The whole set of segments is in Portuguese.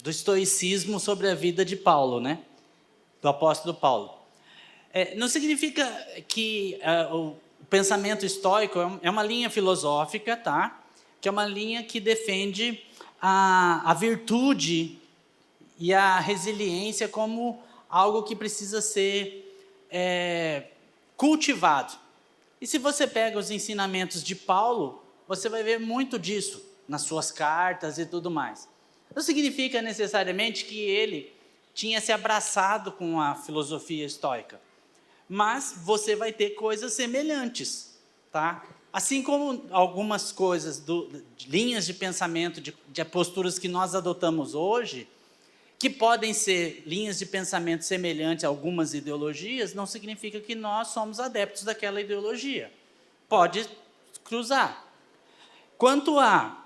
do estoicismo sobre a vida de Paulo, né? Do apóstolo Paulo. Não significa que o pensamento estoico é uma linha filosófica, tá? Que é uma linha que defende a virtude e a resiliência como algo que precisa ser cultivado. E se você pega os ensinamentos de Paulo, você vai ver muito disso nas suas cartas e tudo mais. Não significa necessariamente que ele tinha se abraçado com a filosofia estoica, mas você vai ter coisas semelhantes, tá? Assim como algumas coisas, de linhas de pensamento, de posturas que nós adotamos hoje, que podem ser linhas de pensamento semelhantes a algumas ideologias, não significa que nós somos adeptos daquela ideologia. Pode cruzar. Quanto a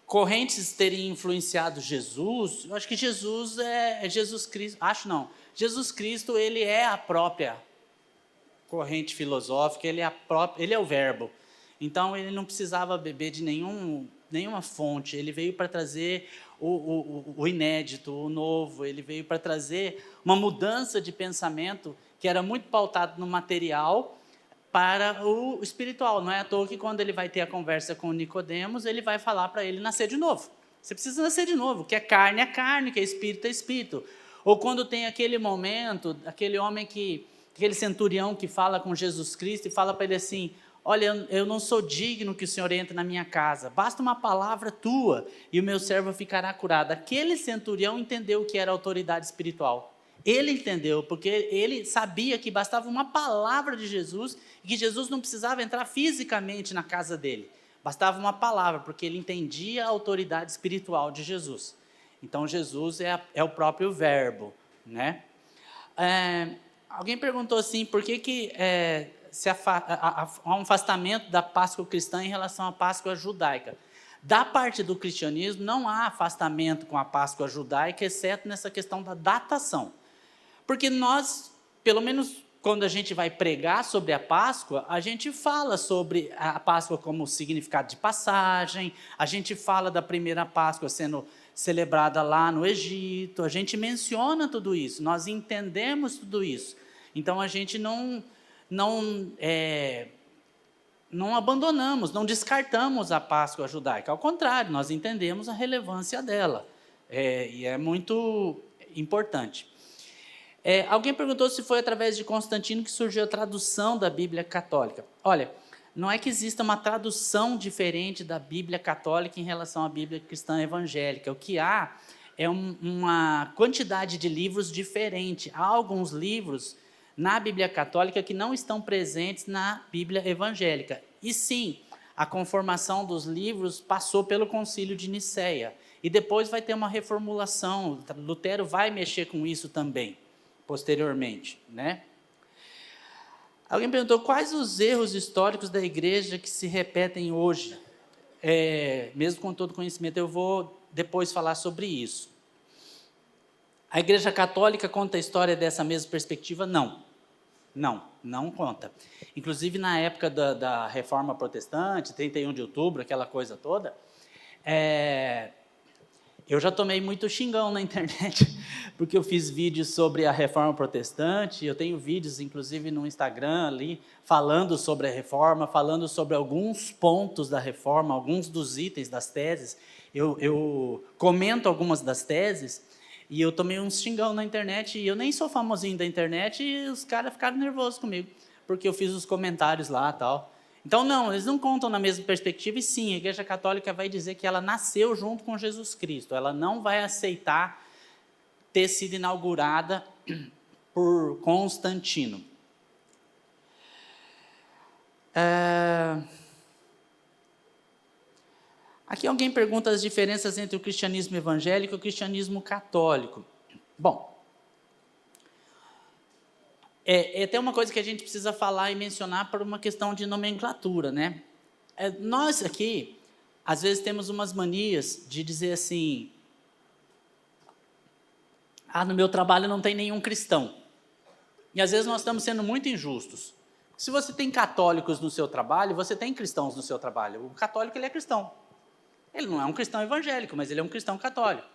correntes terem influenciado Jesus, eu acho que Jesus é Jesus Cristo. Jesus Cristo, ele é a própria corrente filosófica, ele é o verbo. Então, ele não precisava beber de nenhuma fonte, ele veio para trazer o inédito, o novo, ele veio para trazer uma mudança de pensamento que era muito pautado no material para o espiritual. Não é à toa que quando ele vai ter a conversa com Nicodemos, ele vai falar para ele nascer de novo. Você precisa nascer de novo, que é carne, que é espírito. Ou quando tem aquele momento, aquele centurião que fala com Jesus Cristo e fala para ele assim: olha, eu não sou digno que o Senhor entre na minha casa, basta uma palavra tua e o meu servo ficará curado. Aquele centurião entendeu o que era autoridade espiritual. Ele entendeu, porque ele sabia que bastava uma palavra de Jesus e que Jesus não precisava entrar fisicamente na casa dele. Bastava uma palavra, porque ele entendia a autoridade espiritual de Jesus. Então, Jesus é o próprio verbo, né? Alguém perguntou assim, por que há um afastamento da Páscoa cristã em relação à Páscoa judaica? Da parte do cristianismo, não há afastamento com a Páscoa judaica, exceto nessa questão da datação. Porque nós, pelo menos quando a gente vai pregar sobre a Páscoa, a gente fala sobre a Páscoa como significado de passagem, a gente fala da primeira Páscoa sendo celebrada lá no Egito, a gente menciona tudo isso, nós entendemos tudo isso. Então, a gente não abandonamos, não descartamos a Páscoa judaica. Ao contrário, nós entendemos a relevância dela. E é muito importante. Alguém perguntou se foi através de Constantino que surgiu a tradução da Bíblia católica. Olha, não é que exista uma tradução diferente da Bíblia católica em relação à Bíblia cristã evangélica. O que há é uma quantidade de livros diferente. Há alguns livros na Bíblia católica que não estão presentes na Bíblia evangélica. E sim, a conformação dos livros passou pelo Concílio de Nicéia. E depois vai ter uma reformulação. Lutero vai mexer com isso também, posteriormente, né? Alguém perguntou quais os erros históricos da igreja que se repetem hoje. Mesmo com todo conhecimento, eu vou depois falar sobre isso. A igreja católica conta a história dessa mesma perspectiva? Não conta. Inclusive, na época da Reforma Protestante, 31 de outubro, aquela coisa toda, eu já tomei muito xingão na internet, porque eu fiz vídeos sobre a Reforma Protestante, eu tenho vídeos, inclusive, no Instagram ali, falando sobre a Reforma, falando sobre alguns pontos da Reforma, alguns dos itens das teses. Eu comento algumas das teses, e eu tomei um xingão na internet, e eu nem sou famosinho da internet, e os caras ficaram nervosos comigo, porque eu fiz os comentários lá e tal. Então, não, eles não contam na mesma perspectiva, e sim, a Igreja Católica vai dizer que ela nasceu junto com Jesus Cristo, ela não vai aceitar ter sido inaugurada por Constantino. Aqui alguém pergunta as diferenças entre o cristianismo evangélico e o cristianismo católico. Bom, até uma coisa que a gente precisa falar e mencionar por uma questão de nomenclatura, né? Nós aqui, às vezes, temos umas manias de dizer assim: no meu trabalho não tem nenhum cristão. E às vezes nós estamos sendo muito injustos. Se você tem católicos no seu trabalho, você tem cristãos no seu trabalho. O católico, ele é cristão. Ele não é um cristão evangélico, mas ele é um cristão católico.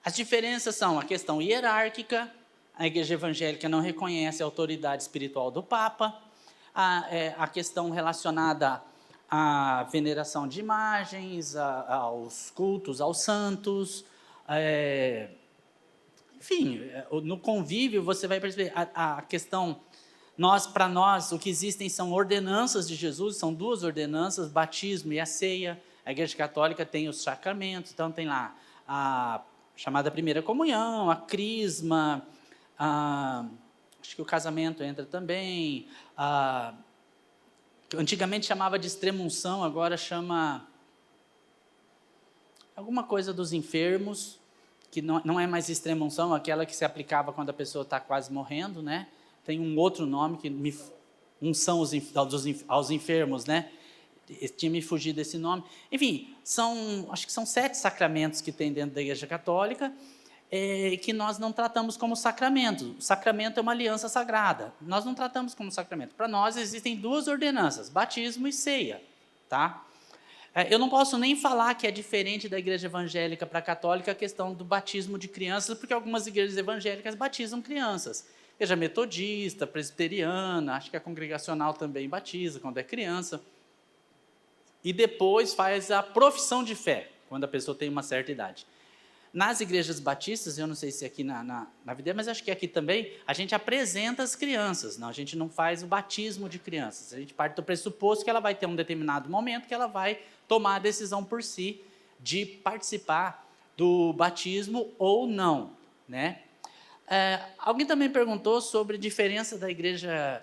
As diferenças são a questão hierárquica, a igreja evangélica não reconhece a autoridade espiritual do Papa, a questão relacionada à veneração de imagens, aos cultos aos santos, enfim, no convívio você vai perceber a questão, para nós, o que existem são ordenanças de Jesus, são duas ordenanças, batismo e a ceia. A igreja católica tem os sacramentos, então tem lá a chamada primeira comunhão, a crisma, acho que o casamento entra também, antigamente chamava de extrema-unção, agora chama alguma coisa dos enfermos, que não é mais extrema-unção, aquela que se aplicava quando a pessoa está quase morrendo, né? Tem um outro nome, unção aos enfermos, né? Tinha me fugido desse nome. Enfim, acho que são 7 sacramentos que tem dentro da Igreja Católica, que nós não tratamos como sacramento. O sacramento é uma aliança sagrada. Nós não tratamos como sacramento. Para nós existem 2 ordenanças, batismo e ceia, tá? Eu não posso nem falar que é diferente da igreja evangélica para a católica a questão do batismo de crianças, porque algumas igrejas evangélicas batizam crianças. Igreja metodista, presbiteriana, acho que a congregacional também batiza quando é criança. E depois faz a profissão de fé, quando a pessoa tem uma certa idade. Nas igrejas batistas, eu não sei se aqui na Videira, mas acho que aqui também, a gente apresenta as crianças, não, a gente não faz o batismo de crianças, a gente parte do pressuposto que ela vai ter um determinado momento que ela vai tomar a decisão por si de participar do batismo ou não, né? Alguém também perguntou sobre a diferença da igreja,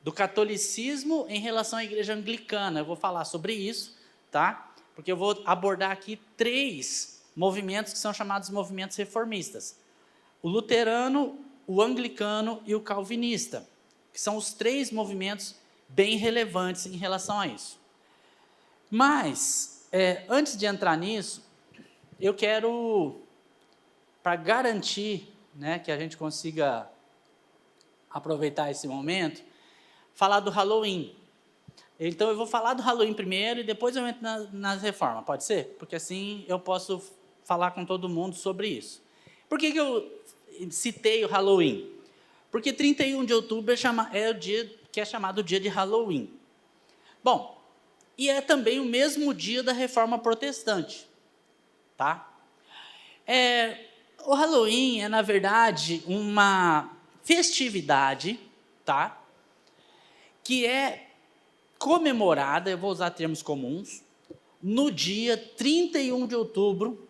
do catolicismo em relação à igreja anglicana. Eu vou falar sobre isso, tá? Porque eu vou abordar aqui 3 movimentos que são chamados movimentos reformistas. O luterano, o anglicano e o calvinista, que são os 3 movimentos bem relevantes em relação a isso. Mas, antes de entrar nisso, eu quero, para garantir, né, que a gente consiga aproveitar esse momento, falar do Halloween. Então, eu vou falar do Halloween primeiro e depois eu entro nas reformas, pode ser? Porque assim eu posso falar com todo mundo sobre isso. Por que eu citei o Halloween? Porque 31 de outubro é o dia que é chamado o dia de Halloween. Bom, e é também o mesmo dia da Reforma Protestante, tá? O Halloween é, na verdade, uma festividade, tá? Que é comemorada, eu vou usar termos comuns, no dia 31 de outubro,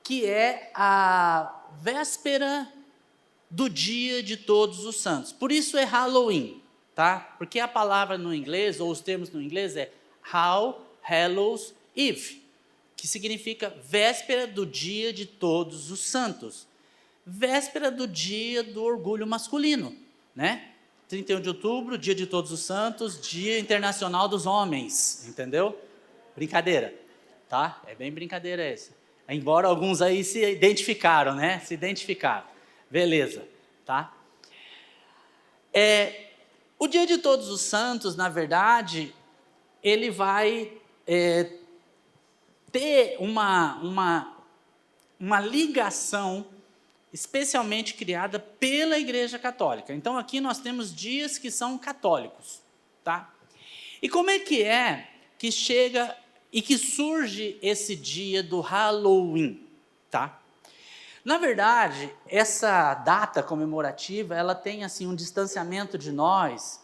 que é a véspera do dia de Todos os Santos. Por isso é Halloween, tá? Porque a palavra no inglês, ou os termos no inglês, é All Hallows Eve, que significa véspera do dia de Todos os Santos. Véspera do dia do orgulho masculino, né? 31 de outubro, dia de Todos os Santos, dia internacional dos homens, entendeu? Brincadeira, tá? É bem brincadeira essa. Embora alguns aí se identificaram, né? Se identificaram. Beleza, tá? O dia de Todos os Santos, na verdade, ele vai ter uma ligação especialmente criada pela Igreja Católica. Então, aqui nós temos dias que são católicos, tá? E como é que chega e que surge esse dia do Halloween, tá? Na verdade, essa data comemorativa, ela tem assim um distanciamento de nós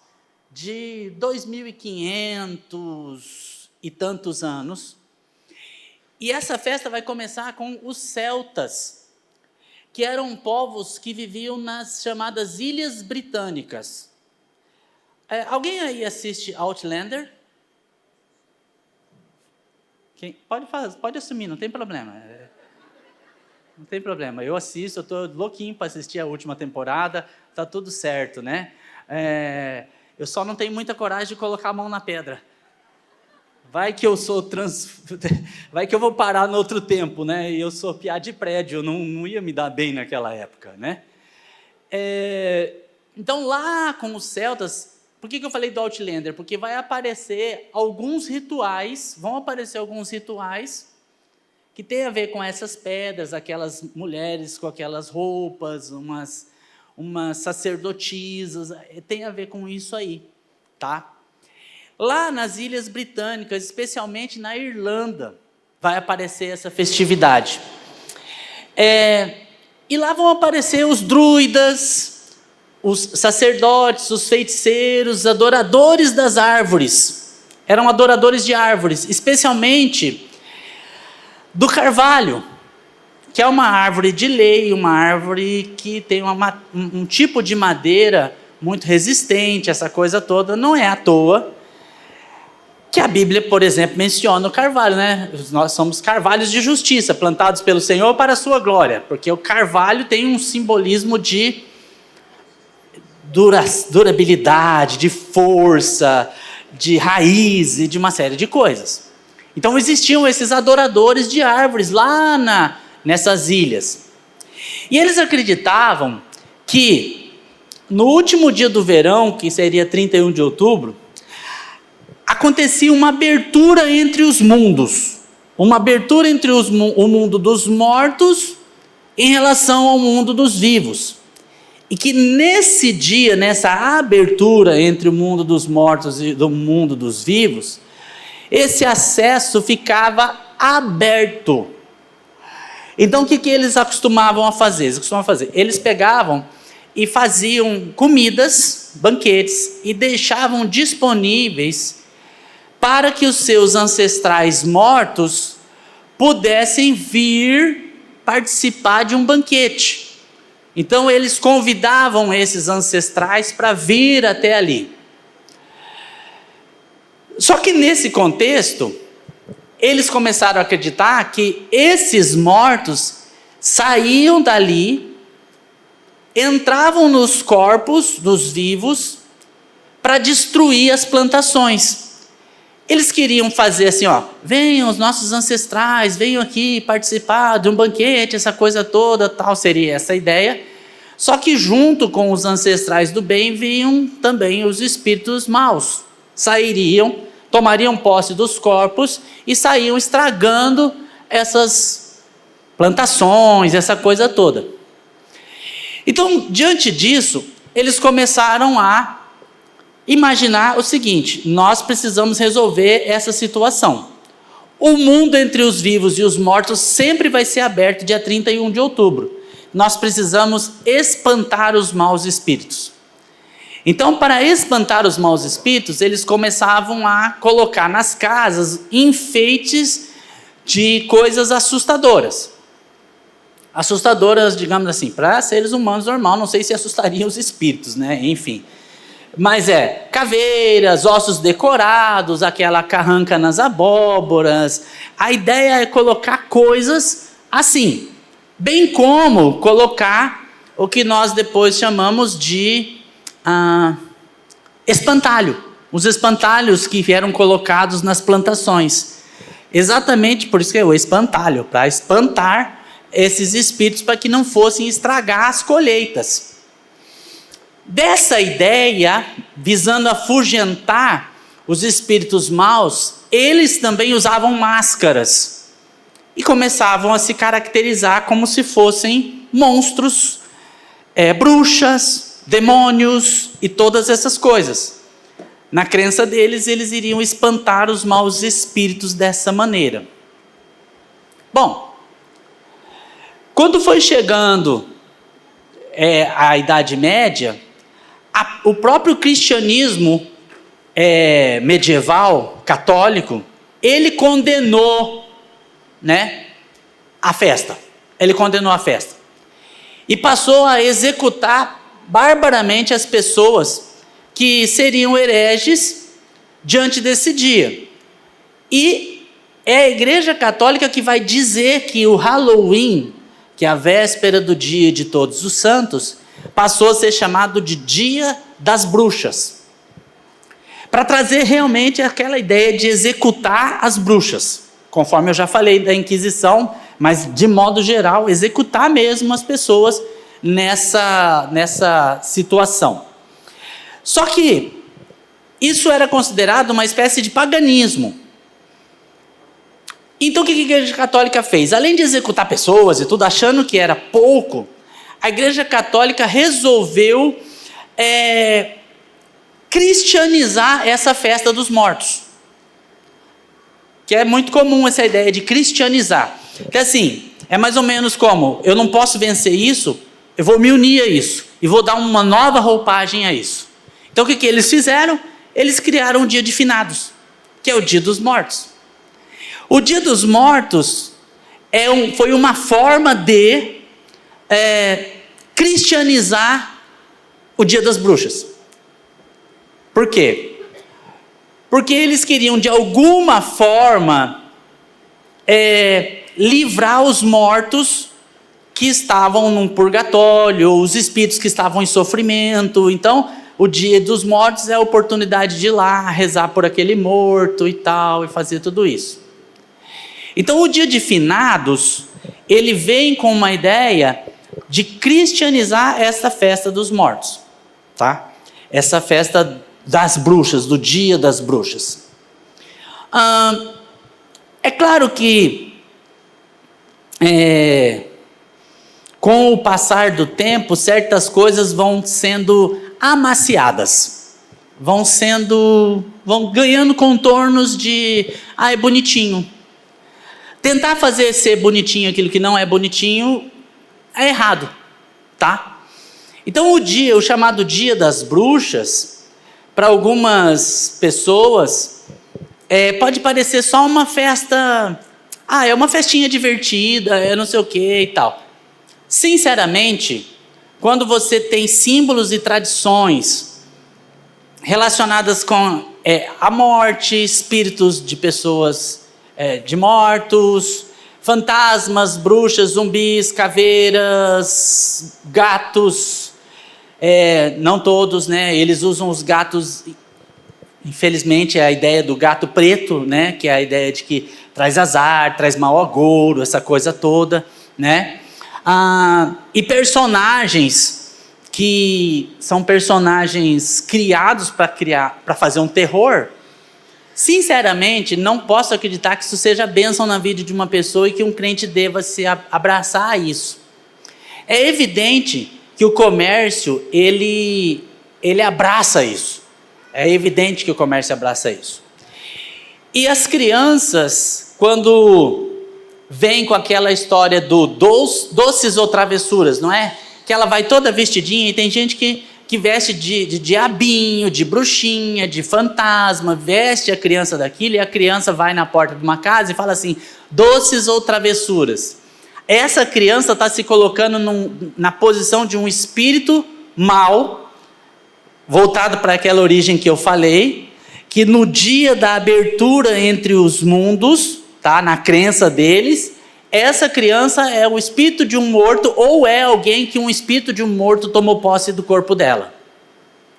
de 2.500 e tantos anos. E essa festa vai começar com os celtas, que eram povos que viviam nas chamadas Ilhas Britânicas. Alguém aí assiste Outlander? Pode assumir, não tem problema. Não tem problema, eu assisto, eu estou louquinho para assistir a última temporada, está tudo certo, né? Eu só não tenho muita coragem de colocar a mão na pedra. Vai que eu vou parar no outro tempo, né? E eu sou piá de prédio, eu não ia me dar bem naquela época, né? Então, lá com os celtas, por que eu falei do Outlander? Porque vão aparecer alguns rituais que tem a ver com essas pedras, aquelas mulheres com aquelas roupas, umas sacerdotisas, tem a ver com isso aí, tá? Lá nas Ilhas Britânicas, especialmente na Irlanda, vai aparecer essa festividade. E lá vão aparecer os druidas, os sacerdotes, os feiticeiros, os adoradores das árvores. Eram adoradores de árvores, especialmente do carvalho, que é uma árvore de lei, uma árvore que tem um tipo de madeira muito resistente, essa coisa toda. Não é à toa que a Bíblia, por exemplo, menciona o carvalho, né? Nós somos carvalhos de justiça, plantados pelo Senhor para a sua glória, porque o carvalho tem um simbolismo de durabilidade, de força, de raiz e de uma série de coisas. Então existiam esses adoradores de árvores lá nessas ilhas. E eles acreditavam que no último dia do verão, que seria 31 de outubro, acontecia uma abertura entre os mundos. Uma abertura entre o mundo dos mortos em relação ao mundo dos vivos. E que nesse dia, nessa abertura entre o mundo dos mortos e do mundo dos vivos, esse acesso ficava aberto. Então o que eles acostumavam a fazer? Eles pegavam e faziam comidas, banquetes, e deixavam disponíveis para que os seus ancestrais mortos pudessem vir participar de um banquete. Então eles convidavam esses ancestrais para vir até ali. Só que nesse contexto, eles começaram a acreditar que esses mortos saíam dali, entravam nos corpos dos vivos para destruir as plantações. Eles queriam fazer assim, venham os nossos ancestrais, venham aqui participar de um banquete, essa coisa toda, tal, seria essa a ideia. Só que junto com os ancestrais do bem vinham também os espíritos maus. Sairiam, tomariam posse dos corpos e saíam estragando essas plantações, essa coisa toda. Então, diante disso, eles começaram a imaginar o seguinte: nós precisamos resolver essa situação. O mundo entre os vivos e os mortos sempre vai ser aberto dia 31 de outubro. Nós precisamos espantar os maus espíritos. Então, para espantar os maus espíritos, eles começavam a colocar nas casas enfeites de coisas assustadoras. Assustadoras, digamos assim, para seres humanos normal, não sei se assustariam os espíritos, né? Enfim. Mas caveiras, ossos decorados, aquela carranca nas abóboras. A ideia é colocar coisas assim, bem como colocar o que nós depois chamamos de espantalho. Os espantalhos que eram colocados nas plantações. Exatamente por isso que é o espantalho, para espantar esses espíritos para que não fossem estragar as colheitas. Dessa ideia, visando afugentar os espíritos maus, eles também usavam máscaras e começavam a se caracterizar como se fossem monstros, bruxas, demônios e todas essas coisas. Na crença deles, eles iriam espantar os maus espíritos dessa maneira. Bom, quando foi chegando a Idade Média, o próprio cristianismo medieval, católico, ele condenou, a festa. Ele condenou a festa. E passou a executar barbaramente as pessoas que seriam hereges diante desse dia. E é a Igreja Católica que vai dizer que o Halloween, que é a véspera do dia de Todos os Santos, passou a ser chamado de Dia das Bruxas, para trazer realmente aquela ideia de executar as bruxas, conforme eu já falei da Inquisição, mas de modo geral, executar mesmo as pessoas nessa situação. Só que isso era considerado uma espécie de paganismo. Então o que a Igreja Católica fez? Além de executar pessoas e tudo, achando que era pouco, a Igreja Católica resolveu cristianizar essa festa dos mortos. Que é muito comum essa ideia de cristianizar. Que assim, é mais ou menos como, eu não posso vencer isso, eu vou me unir a isso, e vou dar uma nova roupagem a isso. Então o que eles fizeram? Eles criaram o Dia de Finados, que é o Dia dos Mortos. O Dia dos Mortos foi uma forma de cristianizar o Dia das Bruxas. Por quê? Porque eles queriam, de alguma forma, livrar os mortos que estavam num purgatório, os espíritos que estavam em sofrimento. Então, o Dia dos Mortos é a oportunidade de ir lá, rezar por aquele morto e tal, e fazer tudo isso. Então, o Dia de Finados, ele vem com uma ideia de cristianizar essa festa dos mortos, tá? Essa festa das bruxas, do Dia das Bruxas. É claro que com o passar do tempo, certas coisas vão sendo amaciadas, vão ganhando contornos de, é bonitinho. Tentar fazer ser bonitinho aquilo que não é bonitinho é errado, tá? Então o chamado Dia das Bruxas, para algumas pessoas, pode parecer só uma festa, é uma festinha divertida, é não sei o que e tal. Sinceramente, quando você tem símbolos e tradições relacionadas com a morte, espíritos de pessoas de mortos, fantasmas, bruxas, zumbis, caveiras, gatos, não todos, né? Eles usam os gatos, infelizmente, a ideia do gato preto, né? Que é a ideia de que traz azar, traz mau agouro, essa coisa toda, né? E personagens que são personagens criados para fazer um terror. Sinceramente, não posso acreditar que isso seja bênção na vida de uma pessoa e que um crente deva se abraçar a isso. É evidente que o comércio, ele abraça isso. É evidente que o comércio abraça isso. E as crianças, quando vêm com aquela história do doces ou travessuras, não é? Que ela vai toda vestidinha, e tem gente que veste de diabinho, de bruxinha, de fantasma, veste a criança daquilo, e a criança vai na porta de uma casa e fala assim, doces ou travessuras. Essa criança está se colocando na posição de um espírito mau, voltado para aquela origem que eu falei, que no dia da abertura entre os mundos, tá, na crença deles, essa criança é o espírito de um morto, ou é alguém que um espírito de um morto tomou posse do corpo dela.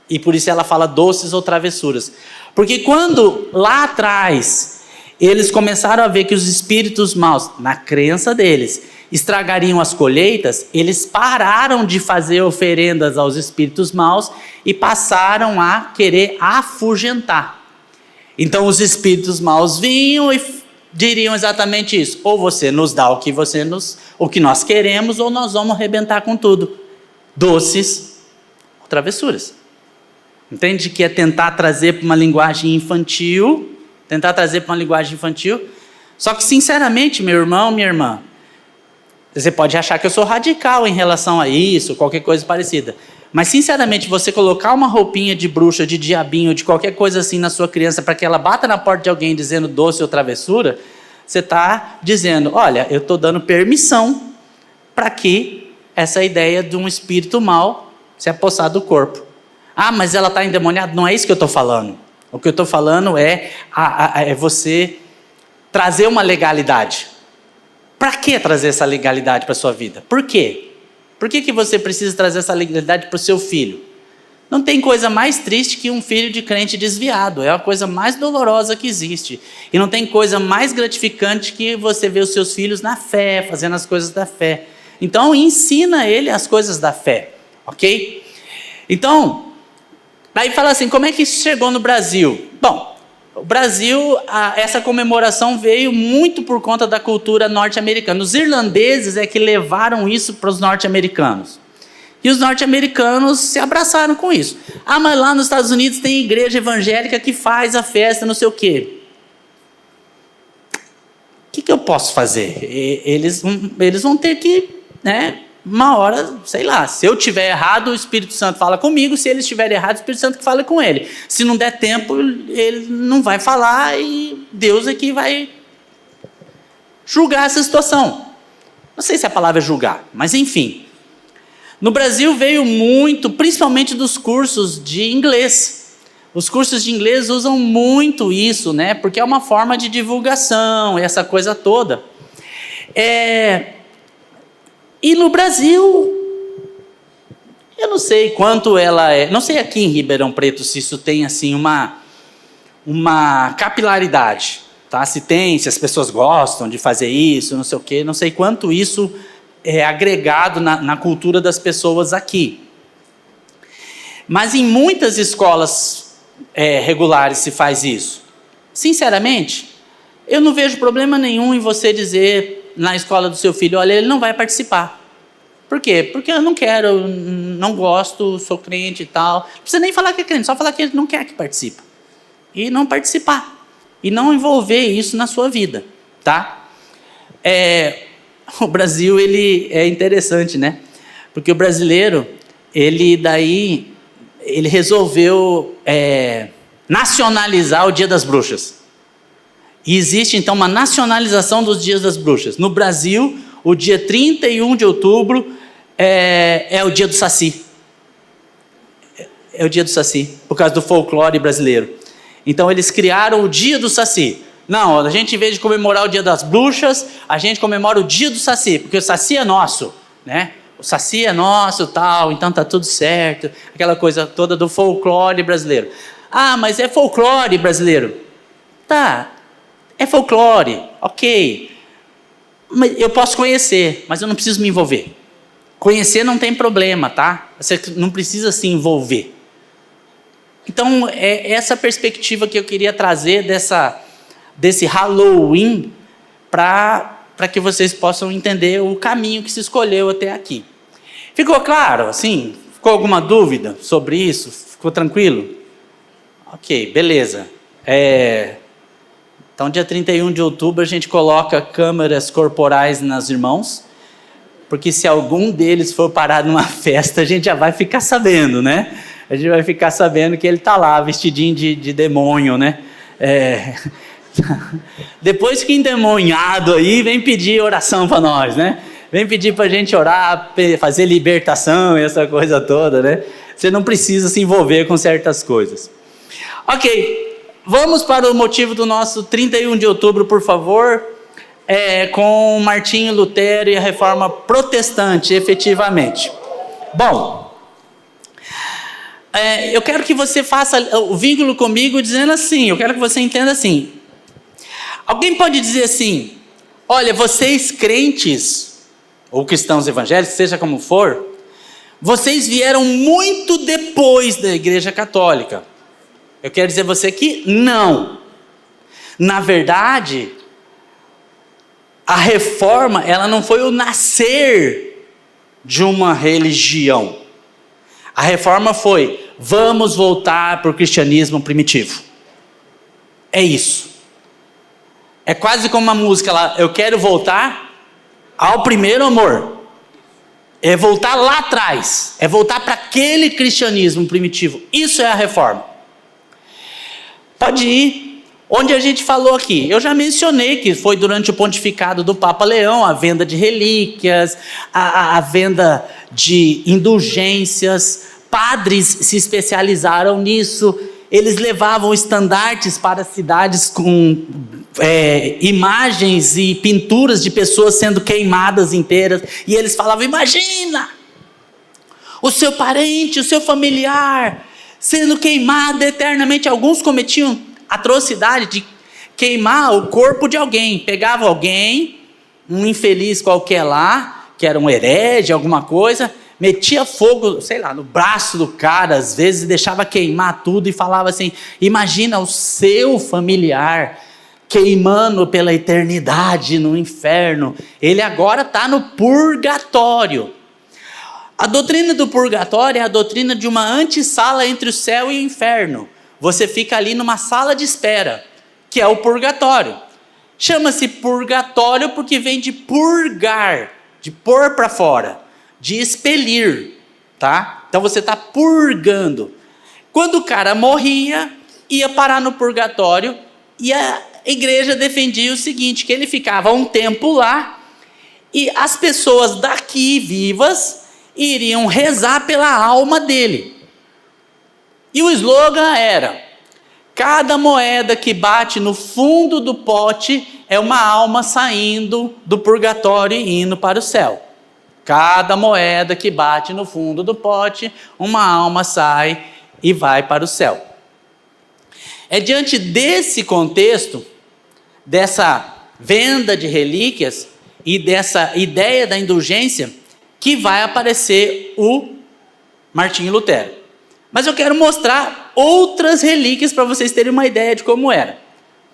E por isso ela fala doces ou travessuras. Porque quando lá atrás eles começaram a ver que os espíritos maus, na crença deles, estragariam as colheitas, eles pararam de fazer oferendas aos espíritos maus e passaram a querer afugentar. Então os espíritos maus vinham e diriam exatamente isso: ou você nos dá o que nós queremos, ou nós vamos arrebentar com tudo. Doces ou travessuras. Entende que é tentar trazer para uma linguagem infantil, Só que sinceramente, meu irmão, minha irmã, você pode achar que eu sou radical em relação a isso, qualquer coisa parecida. Mas, sinceramente, você colocar uma roupinha de bruxa, de diabinho, de qualquer coisa assim na sua criança, para que ela bata na porta de alguém dizendo doce ou travessura, você está dizendo, olha, eu estou dando permissão para que essa ideia de um espírito mau se apossar do corpo. Mas ela está endemoniada? Não é isso que eu estou falando. O que eu estou falando é você trazer uma legalidade. Para que trazer essa legalidade para a sua vida? Por quê? Por que você precisa trazer essa legalidade para o seu filho? Não tem coisa mais triste que um filho de crente desviado. É a coisa mais dolorosa que existe. E não tem coisa mais gratificante que você ver os seus filhos na fé, fazendo as coisas da fé. Então, ensina ele as coisas da fé. Ok? Então, aí fala assim, como é que isso chegou no Brasil? Bom, O Brasil, essa comemoração veio muito por conta da cultura norte-americana. Os irlandeses é que levaram isso para os norte-americanos. E os norte-americanos se abraçaram com isso. Ah, mas lá nos Estados Unidos tem igreja evangélica que faz a festa, não sei o quê. O que eu posso fazer? Eles vão ter que, né, uma hora, sei lá, se eu tiver errado, o Espírito Santo fala comigo, se eles estiverem errados, o Espírito Santo que fala com ele. Se não der tempo, ele não vai falar e Deus é que vai julgar essa situação. Não sei se a palavra é julgar, mas enfim. No Brasil veio muito, principalmente dos cursos de inglês. Os cursos de inglês usam muito isso, né? Porque é uma forma de divulgação, essa coisa toda. E no Brasil, eu não sei quanto ela é. Não sei aqui em Ribeirão Preto se isso tem assim uma capilaridade, tá? Se tem, se as pessoas gostam de fazer isso, não sei o quê. Não sei quanto isso é agregado na cultura das pessoas aqui. Mas em muitas escolas regulares se faz isso. Sinceramente, eu não vejo problema nenhum em você dizer na escola do seu filho, olha, ele não vai participar. Por quê? Porque eu não quero, eu não gosto, sou crente e tal. Não precisa nem falar que é crente, só falar que ele não quer que participe. E não participar. E não envolver isso na sua vida, tá? O Brasil, ele é interessante, né? Porque o brasileiro, ele resolveu nacionalizar o Dia das Bruxas. E existe, então, uma nacionalização dos Dias das Bruxas. No Brasil, o dia 31 de outubro é o dia do Saci. É o dia do Saci, por causa do folclore brasileiro. Então, eles criaram o dia do Saci. Não, a gente, em vez de comemorar o Dia das Bruxas, a gente comemora o Dia do Saci, porque o Saci é nosso, né? O Saci é nosso, tal, então tá tudo certo. Aquela coisa toda do folclore brasileiro. Ah, mas é folclore brasileiro. Tá, é folclore, ok. Mas eu posso conhecer, mas eu não preciso me envolver. Conhecer não tem problema, tá? Você não precisa se envolver. Então, é essa perspectiva que eu queria trazer desse Halloween para que vocês possam entender o caminho que se escolheu até aqui. Ficou claro? Assim? Ficou alguma dúvida sobre isso? Ficou tranquilo? Ok, beleza. Então, dia 31 de outubro, a gente coloca câmeras corporais nas irmãos, porque se algum deles for parar numa festa, a gente já vai ficar sabendo, né? A gente vai ficar sabendo que ele está lá, vestidinho de demônio, né? Depois que endemoniado aí, vem pedir oração para nós, né? Vem pedir para a gente orar, fazer libertação e essa coisa toda, né? Você não precisa se envolver com certas coisas. Ok, vamos para o motivo do nosso 31 de outubro, por favor, com Martinho Lutero e a Reforma Protestante, efetivamente. Bom, eu quero que você faça o vínculo comigo dizendo assim, eu quero que você entenda assim. Alguém pode dizer assim, olha, vocês crentes, ou cristãos evangélicos, seja como for, vocês vieram muito depois da Igreja Católica. Eu quero dizer a você que não. Na verdade, a reforma, ela não foi o nascer de uma religião. A reforma foi, vamos voltar para o cristianismo primitivo. É isso. É quase como uma música lá, eu quero voltar ao primeiro amor. É voltar lá atrás. É voltar para aquele cristianismo primitivo. Isso é a reforma. Pode ir. Onde a gente falou aqui, eu já mencionei que foi durante o pontificado do Papa Leão, a venda de relíquias, a venda de indulgências, padres se especializaram nisso, eles levavam estandartes para cidades com imagens e pinturas de pessoas sendo queimadas inteiras, e eles falavam, imagina, o seu parente, o seu familiar, sendo queimado eternamente. Alguns cometiam atrocidade de queimar o corpo de alguém. Pegava alguém, um infeliz qualquer lá, que era um herege, alguma coisa, metia fogo, sei lá, no braço do cara, às vezes, e deixava queimar tudo e falava assim: imagina o seu familiar queimando pela eternidade no inferno, ele agora está no purgatório. A doutrina do purgatório é a doutrina de uma antessala entre o céu e o inferno. Você fica ali numa sala de espera, que é o purgatório. Chama-se purgatório porque vem de purgar, de pôr para fora, de expelir, tá? Então você está purgando. Quando o cara morria, ia parar no purgatório, e a igreja defendia o seguinte, que ele ficava um tempo lá, e as pessoas daqui vivas iriam rezar pela alma dele. E o slogan era: cada moeda que bate no fundo do pote é uma alma saindo do purgatório e indo para o céu. Cada moeda que bate no fundo do pote, uma alma sai e vai para o céu. É diante desse contexto, dessa venda de relíquias e dessa ideia da indulgência, que vai aparecer o Martinho Lutero. Mas eu quero mostrar outras relíquias para vocês terem uma ideia de como era.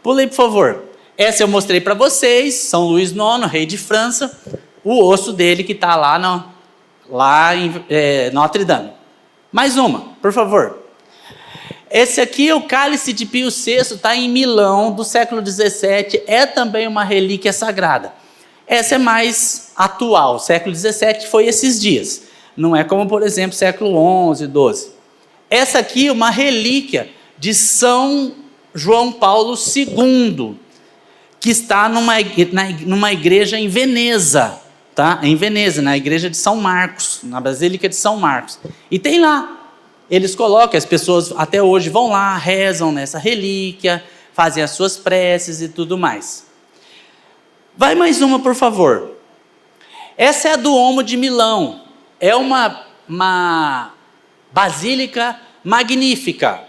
Pulei, por favor. Essa eu mostrei para vocês, São Luís IX, rei de França, o osso dele que está lá em Notre Dame. Mais uma, por favor. Esse aqui é o cálice de Pio VI, está em Milão, do século XVII, é também uma relíquia sagrada. Essa é mais atual, século XVII foi esses dias. Não é como, por exemplo, século XI, XII. Essa aqui é uma relíquia de São João Paulo II, que está numa igreja em Veneza, tá? Em Veneza, na igreja de São Marcos, na Basílica de São Marcos. E tem lá, eles colocam, as pessoas até hoje vão lá, rezam nessa relíquia, fazem as suas preces e tudo mais. Vai mais uma, por favor. Essa é a Duomo de Milão. É uma basílica magnífica.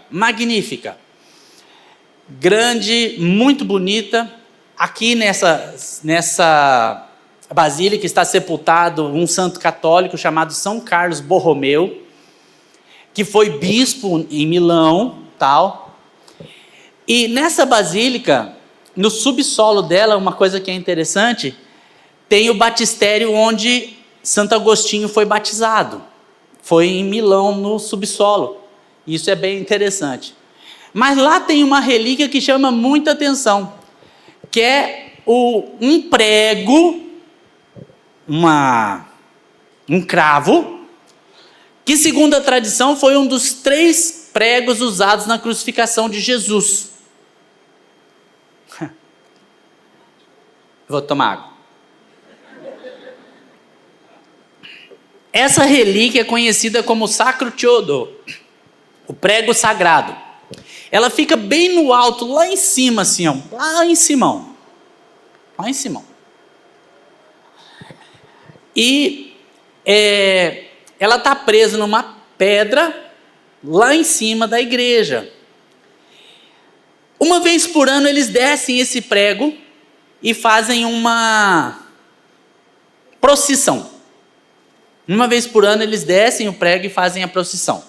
Grande, muito bonita. Aqui nessa basílica está sepultado um santo católico chamado São Carlos Borromeu, que foi bispo em Milão, tal. E nessa basílica, no subsolo dela, uma coisa que é interessante, tem o batistério onde Santo Agostinho foi batizado. Foi em Milão, no subsolo. Isso é bem interessante. Mas lá tem uma relíquia que chama muita atenção, que é um prego, um cravo, que segundo a tradição foi um dos 3 pregos usados na crucificação de Jesus. Vou tomar água. Essa relíquia é conhecida como Sacro Teodoro, o prego sagrado. Ela fica bem no alto, lá em cima, assim, ó, lá em cima. E ela está presa numa pedra lá em cima da igreja. Uma vez por ano eles descem esse prego e fazem uma procissão. Uma vez por ano eles descem o prego e fazem a procissão.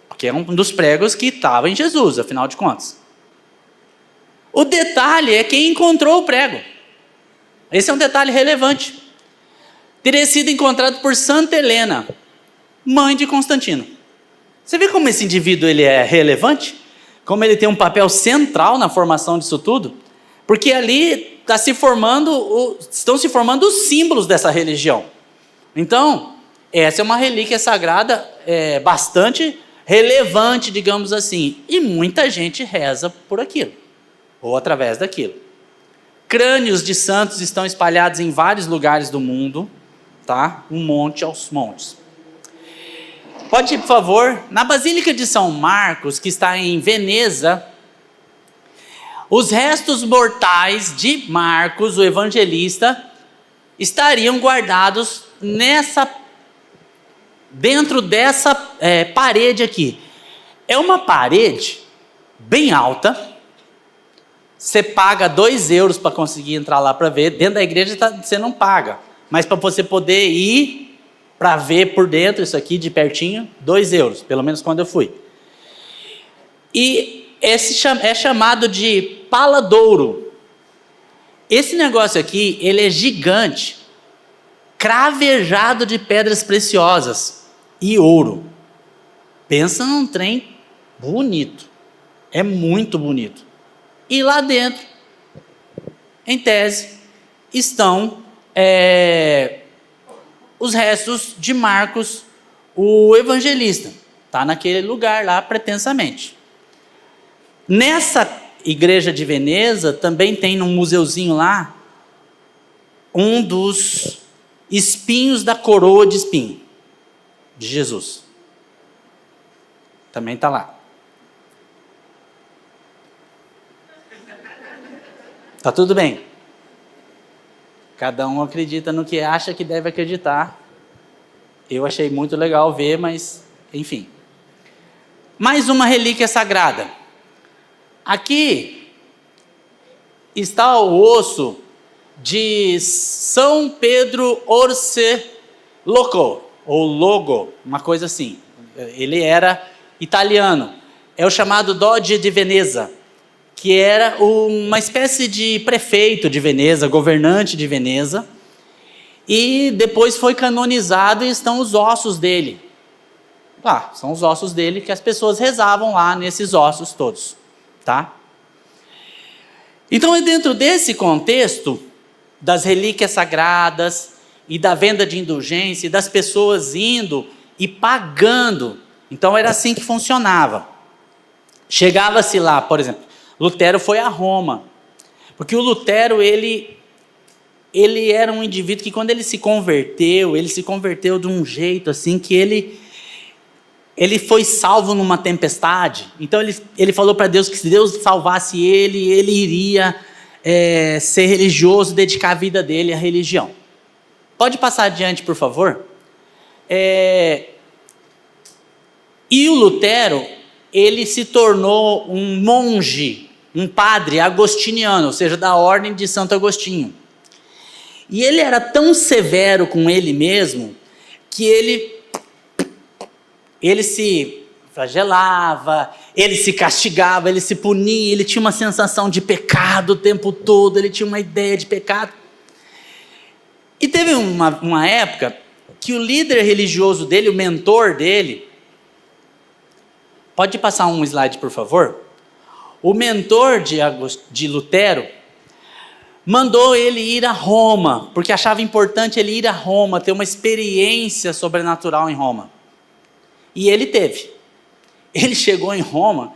Porque é um dos pregos que estava em Jesus, afinal de contas. O detalhe é quem encontrou o prego. Esse é um detalhe relevante. Teria sido encontrado por Santa Helena, mãe de Constantino. Você vê como esse indivíduo ele é relevante? Como ele tem um papel central na formação disso tudo? Porque ali estão se formando os símbolos dessa religião. Então, essa é uma relíquia sagrada bastante relevante, digamos assim. E muita gente reza por aquilo, ou através daquilo. Crânios de santos estão espalhados em vários lugares do mundo, tá? Um monte aos montes. Pode ir, por favor. Na Basílica de São Marcos, que está em Veneza, os restos mortais de Marcos, o evangelista, estariam guardados dentro dessa parede aqui. É uma parede bem alta. Você paga 2 euros para conseguir entrar lá para ver. Dentro da igreja você não paga. Mas para você poder ir, para ver por dentro isso aqui de pertinho, 2 euros, pelo menos quando eu fui. E esse é chamado de paladouro. Esse negócio aqui, ele é gigante, cravejado de pedras preciosas e ouro. Pensa num trem bonito, é muito bonito. E lá dentro, em tese, estão os restos de Marcos, o evangelista. Está naquele lugar lá pretensamente. Nessa igreja de Veneza, também tem num museuzinho lá, um dos espinhos da coroa de espinho de Jesus. Também está lá. Tá tudo bem. Cada um acredita no que acha que deve acreditar. Eu achei muito legal ver, mas enfim. Mais uma relíquia sagrada. Aqui está o osso de São Pedro Orseloco, ou Logo, uma coisa assim. Ele era italiano. É o chamado Doge de Veneza, que era uma espécie de prefeito de Veneza, governante de Veneza, e depois foi canonizado e estão os ossos dele. São os ossos dele que as pessoas rezavam lá nesses ossos todos, tá? Então é dentro desse contexto das relíquias sagradas e da venda de indulgência, e das pessoas indo e pagando. Então era assim que funcionava. Chegava-se lá, por exemplo, Lutero foi a Roma, porque o Lutero, ele era um indivíduo que quando ele se converteu de um jeito assim que ele foi salvo numa tempestade. Então ele falou para Deus que se Deus salvasse ele iria ser religioso, dedicar a vida dele à religião. Pode passar adiante, por favor? E o Lutero, ele se tornou um monge, um padre agostiniano, ou seja, da ordem de Santo Agostinho. E ele era tão severo com ele mesmo, que ele se flagelava, ele se castigava, ele se punia, ele tinha uma sensação de pecado o tempo todo, ele tinha uma ideia de pecado. E teve uma época que o líder religioso dele, o mentor dele, pode passar um slide, por favor? O mentor de Lutero mandou ele ir a Roma, porque achava importante ele ir a Roma, ter uma experiência sobrenatural em Roma. E ele teve. Ele chegou em Roma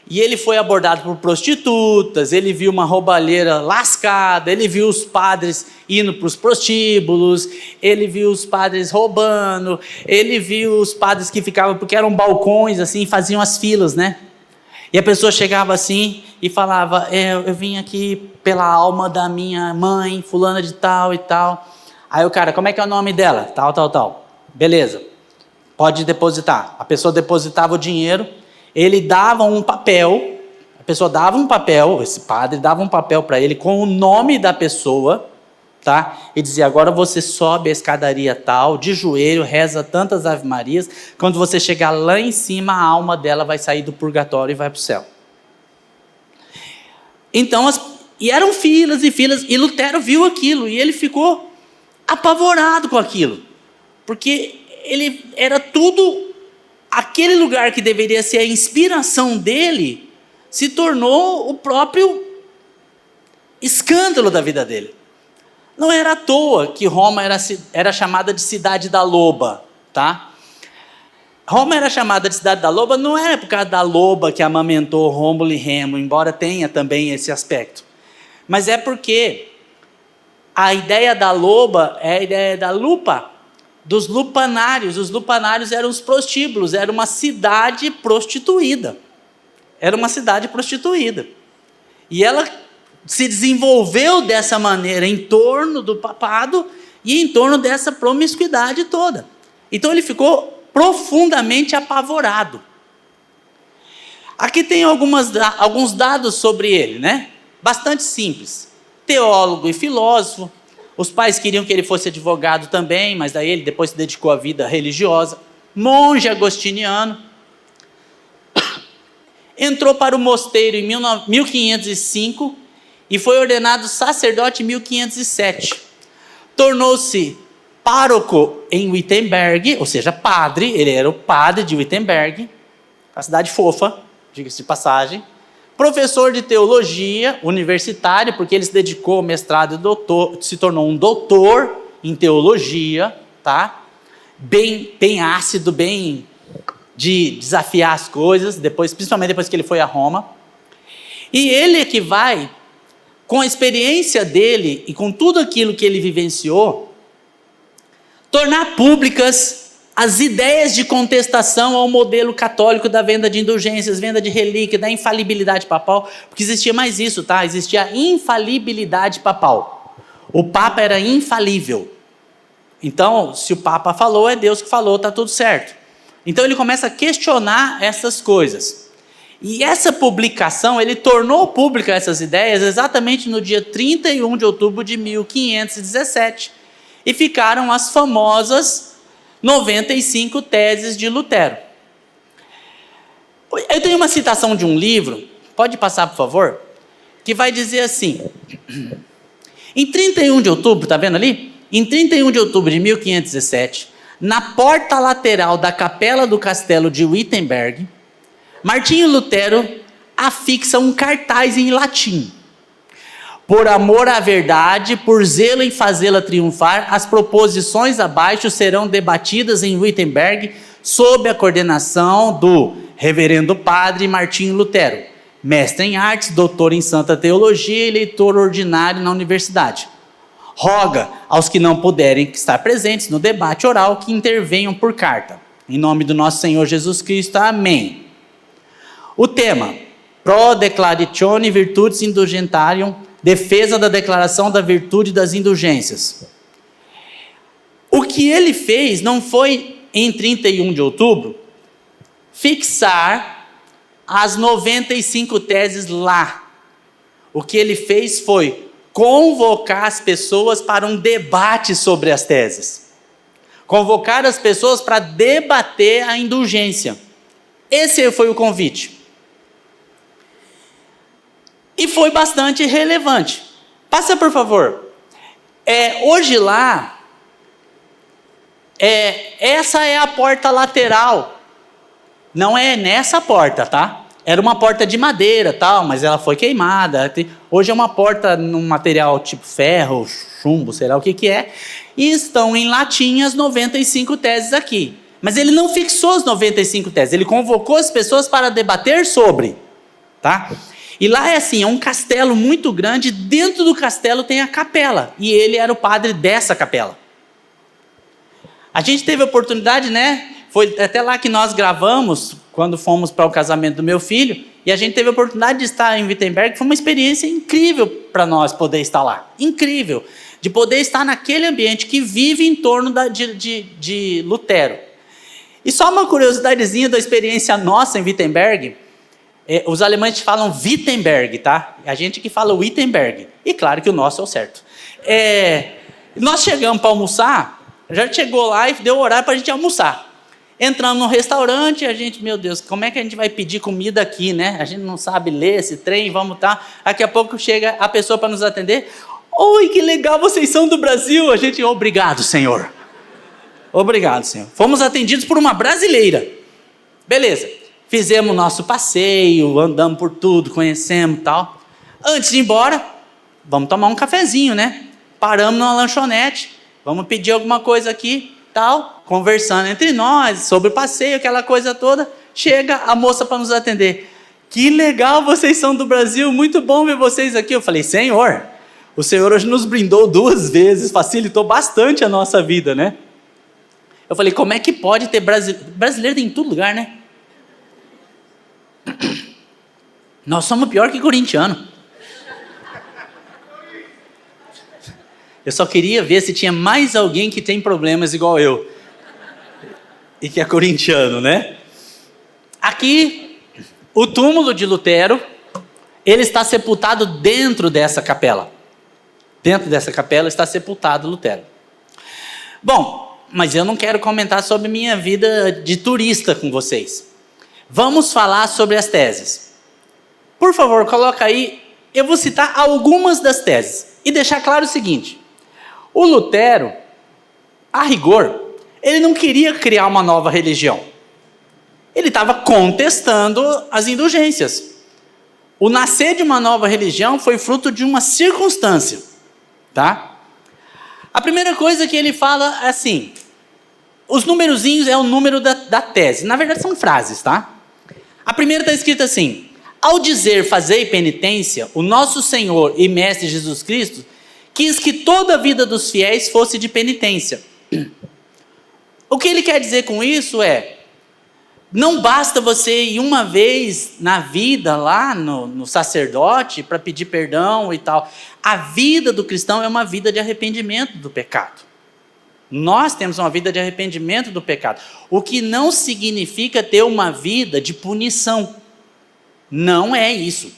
e ele foi abordado por prostitutas, ele viu uma roubalheira lascada, ele viu os padres indo para os prostíbulos, ele viu os padres roubando, ele viu os padres que ficavam, porque eram balcões assim, faziam as filas, né? E a pessoa chegava assim e falava, eu vim aqui pela alma da minha mãe, fulana de tal e tal. Aí o cara, como é que é o nome dela? Tal, tal, tal. Beleza, pode depositar. A pessoa depositava o dinheiro, ele dava um papel, a pessoa dava um papel, esse padre dava um papel para ele com o nome da pessoa, tá? E dizia, agora você sobe a escadaria tal, de joelho, reza tantas ave-marias, quando você chegar lá em cima, a alma dela vai sair do purgatório e vai para o céu. Então, e eram filas e filas, e Lutero viu aquilo, e ele ficou apavorado com aquilo, porque ele era tudo, aquele lugar que deveria ser a inspiração dele, se tornou o próprio escândalo da vida dele. Não era à toa que Roma era chamada de cidade da loba, tá? Roma era chamada de cidade da loba, não era por causa da loba que amamentou Rômulo e Remo, embora tenha também esse aspecto. Mas é porque a ideia da loba é a ideia da lupa, dos lupanários. Os lupanários eram os prostíbulos, era uma cidade prostituída. Era uma cidade prostituída. E ela se desenvolveu dessa maneira em torno do papado e em torno dessa promiscuidade toda. Então ele ficou profundamente apavorado. Aqui tem alguns dados sobre ele, né? Bastante simples. Teólogo e filósofo, Os pais queriam que ele fosse advogado também, mas daí ele depois se dedicou à vida religiosa. Monge agostiniano. Entrou para o mosteiro em 1505 e foi ordenado sacerdote em 1507. Tornou-se pároco em Wittenberg, ou seja, padre, ele era o padre de Wittenberg, a cidade fofa, diga-se de passagem. Professor de teologia, universitário, porque ele se dedicou ao mestrado e doutor, se tornou um doutor em teologia, tá? Bem ácido, bem de desafiar as coisas, principalmente depois que ele foi a Roma. E ele é que vai, com a experiência dele e com tudo aquilo que ele vivenciou, tornar públicas as ideias de contestação ao modelo católico da venda de indulgências, venda de relíquia, da infalibilidade papal, porque existia mais isso, tá? Existia a infalibilidade papal. O Papa era infalível. Então, se o Papa falou, é Deus que falou, está tudo certo. Então ele começa a questionar essas coisas. E essa publicação, ele tornou pública essas ideias exatamente no dia 31 de outubro de 1517. E ficaram as famosas 95 teses de Lutero. Eu tenho uma citação de um livro, pode passar por favor, que vai dizer assim, em 31 de outubro, está vendo ali? Em 31 de outubro de 1517, na porta lateral da capela do castelo de Wittenberg, Martinho Lutero afixa um cartaz em latim. Por amor à verdade, por zelo em fazê-la triunfar, as proposições abaixo serão debatidas em Wittenberg sob a coordenação do reverendo padre Martinho Lutero, mestre em artes, doutor em santa teologia e leitor ordinário na universidade. Roga aos que não puderem estar presentes no debate oral que intervenham por carta. Em nome do nosso Senhor Jesus Cristo, amém. O tema, Pro Declaratione Virtutis Indulgentiarum, defesa da declaração da virtude das indulgências. O que ele fez não foi, em 31 de outubro, fixar as 95 teses lá. O que ele fez foi convocar as pessoas para um debate sobre as teses. Convocar as pessoas para debater a indulgência. Esse foi o convite. E foi bastante relevante. Passa, por favor. Hoje lá, essa é a porta lateral. Não é nessa porta, tá? Era uma porta de madeira, tal, mas ela foi queimada. Hoje é uma porta num material tipo ferro, chumbo, sei lá o que é. E estão em latim as 95 teses aqui. Mas ele não fixou as 95 teses. Ele convocou as pessoas para debater sobre, tá? E lá é assim, é um castelo muito grande, dentro do castelo tem a capela, e ele era o padre dessa capela. A gente teve a oportunidade, né, foi até lá que nós gravamos, quando fomos para o casamento do meu filho, e a gente teve a oportunidade de estar em Wittenberg, foi uma experiência incrível para nós poder estar lá, incrível, de poder estar naquele ambiente que vive em torno de Lutero. E só uma curiosidadezinha da experiência nossa em Wittenberg, os alemães falam Wittenberg, tá? A gente que fala Wittenberg. E claro que o nosso é o certo. Nós chegamos para almoçar, já chegou lá e deu horário para a gente almoçar. Entramos no restaurante, a gente, meu Deus, como é que a gente vai pedir comida aqui, né? A gente não sabe ler esse trem, vamos tá. Daqui a pouco chega a pessoa para nos atender. Oi, que legal, vocês são do Brasil. A gente, obrigado, senhor. Obrigado, senhor. Fomos atendidos por uma brasileira. Beleza. Fizemos nosso passeio, andamos por tudo, conhecemos e tal. Antes de ir embora, vamos tomar um cafezinho, né? Paramos numa lanchonete, vamos pedir alguma coisa aqui, tal, conversando entre nós, sobre o passeio, aquela coisa toda. Chega a moça para nos atender. Que legal, vocês são do Brasil, muito bom ver vocês aqui. Eu falei, senhor, o senhor hoje nos brindou 2 vezes, facilitou bastante a nossa vida, né? Eu falei, como é que pode ter brasileiro em todo lugar, né? Nós somos pior que corintiano. Eu só queria ver se tinha mais alguém que tem problemas igual eu. E que é corintiano, né? Aqui, o túmulo de Lutero, ele está sepultado dentro dessa capela. dentro dessa capela está sepultado Lutero. Bom, mas eu não quero comentar sobre minha vida de turista com vocês. Vamos falar sobre as teses. Por favor, coloca aí, eu vou citar algumas das teses e deixar claro o seguinte: o Lutero, a rigor, ele não queria criar uma nova religião. Ele estava contestando as indulgências. O nascer de uma nova religião foi fruto de uma circunstância, tá? A primeira coisa que ele fala é assim, os numerozinhos é o número da tese, na verdade são frases, tá? A primeira está escrita assim: ao dizer fazei penitência, o nosso Senhor e Mestre Jesus Cristo quis que toda a vida dos fiéis fosse de penitência. O que ele quer dizer com isso é, não basta você ir uma vez na vida lá no sacerdote para pedir perdão e tal. A vida do cristão é uma vida de arrependimento do pecado. Nós temos uma vida de arrependimento do pecado, o que não significa ter uma vida de punição. Não é isso.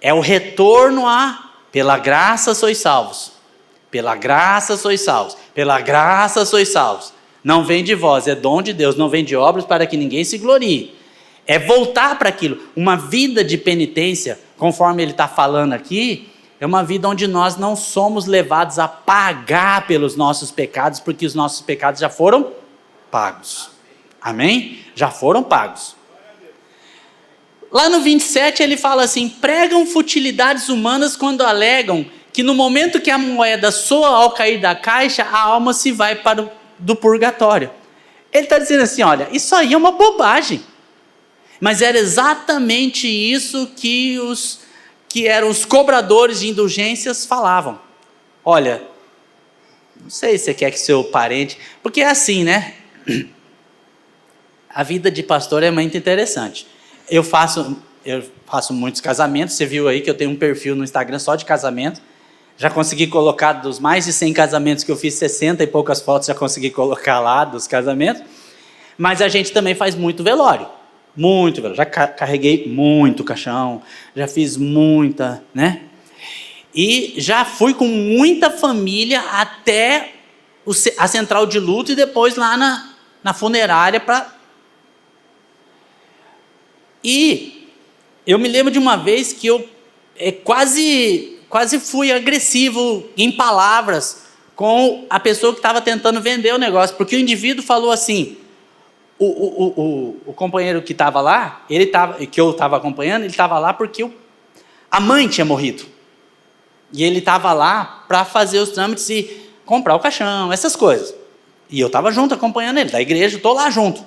É o retorno a pela graça sois salvos. Pela graça sois salvos. Pela graça sois salvos. Não vem de vós, é dom de Deus, não vem de obras para que ninguém se glorie. É voltar para aquilo. Uma vida de penitência, conforme ele está falando aqui, é uma vida onde nós não somos levados a pagar pelos nossos pecados, porque os nossos pecados já foram pagos. Amém? Já foram pagos. Lá no 27 ele fala assim: pregam futilidades humanas quando alegam que no momento que a moeda soa ao cair da caixa, a alma se vai para do purgatório. Ele está dizendo assim, olha, isso aí é uma bobagem. Mas era exatamente isso que eram os cobradores de indulgências falavam. Olha, não sei se você quer que seu parente... Porque é assim, né? A vida de pastor é muito interessante. Eu faço muitos casamentos, você viu aí que eu tenho um perfil no Instagram só de casamento. Já consegui colocar dos mais de 100 casamentos que eu fiz, 60 e poucas fotos já consegui colocar lá dos casamentos. Mas a gente também faz muito velório. Muito velório. Já carreguei muito caixão, já fiz muita, né? E já fui com muita família até a central de luto e depois lá na funerária para... E eu me lembro de uma vez que eu quase fui agressivo em palavras com a pessoa que estava tentando vender o negócio, porque o indivíduo falou assim, o companheiro que estava lá, que eu estava acompanhando, ele estava lá porque a mãe tinha morrido, e ele estava lá para fazer os trâmites e comprar o caixão, essas coisas, e eu estava junto acompanhando ele, da igreja, estou lá junto.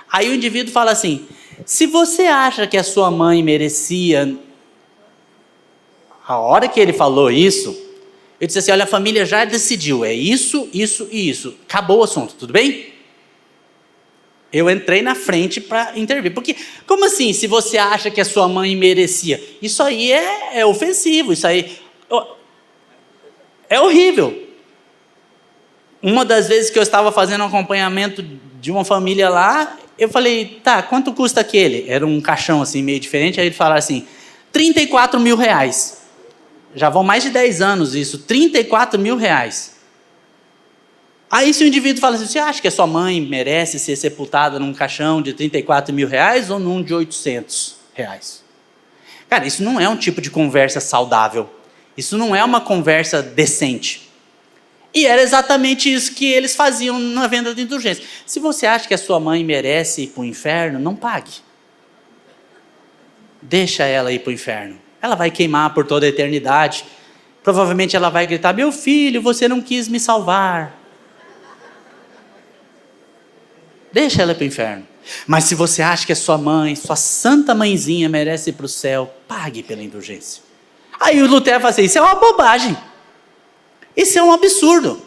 Aí o indivíduo fala assim, se você acha que a sua mãe merecia... A hora que ele falou isso, eu disse assim, olha, a família já decidiu, é isso, isso e isso. Acabou o assunto, tudo bem? Eu entrei na frente para intervir. Porque, como assim, se você acha que a sua mãe merecia? Isso aí é ofensivo, isso aí é horrível. Uma das vezes que eu estava fazendo um acompanhamento de uma família lá, eu falei, tá, quanto custa aquele? Era um caixão assim, meio diferente, aí ele falava assim, R$34 mil. Já vão mais de 10 anos isso, R$34 mil. Aí se o indivíduo fala assim, você acha que a sua mãe merece ser sepultada num caixão de R$34 mil ou num de R$800? Cara, isso não é um tipo de conversa saudável. Isso não é uma conversa decente. E era exatamente isso que eles faziam na venda de indulgência. Se você acha que a sua mãe merece ir para o inferno, não pague. Deixa ela ir para o inferno. Ela vai queimar por toda a eternidade. Provavelmente ela vai gritar, meu filho, você não quis me salvar. Deixa ela ir para o inferno. Mas se você acha que a sua mãe, sua santa mãezinha merece ir para o céu, pague pela indulgência. Aí o Lutero fala assim, isso é uma bobagem. Isso é um absurdo.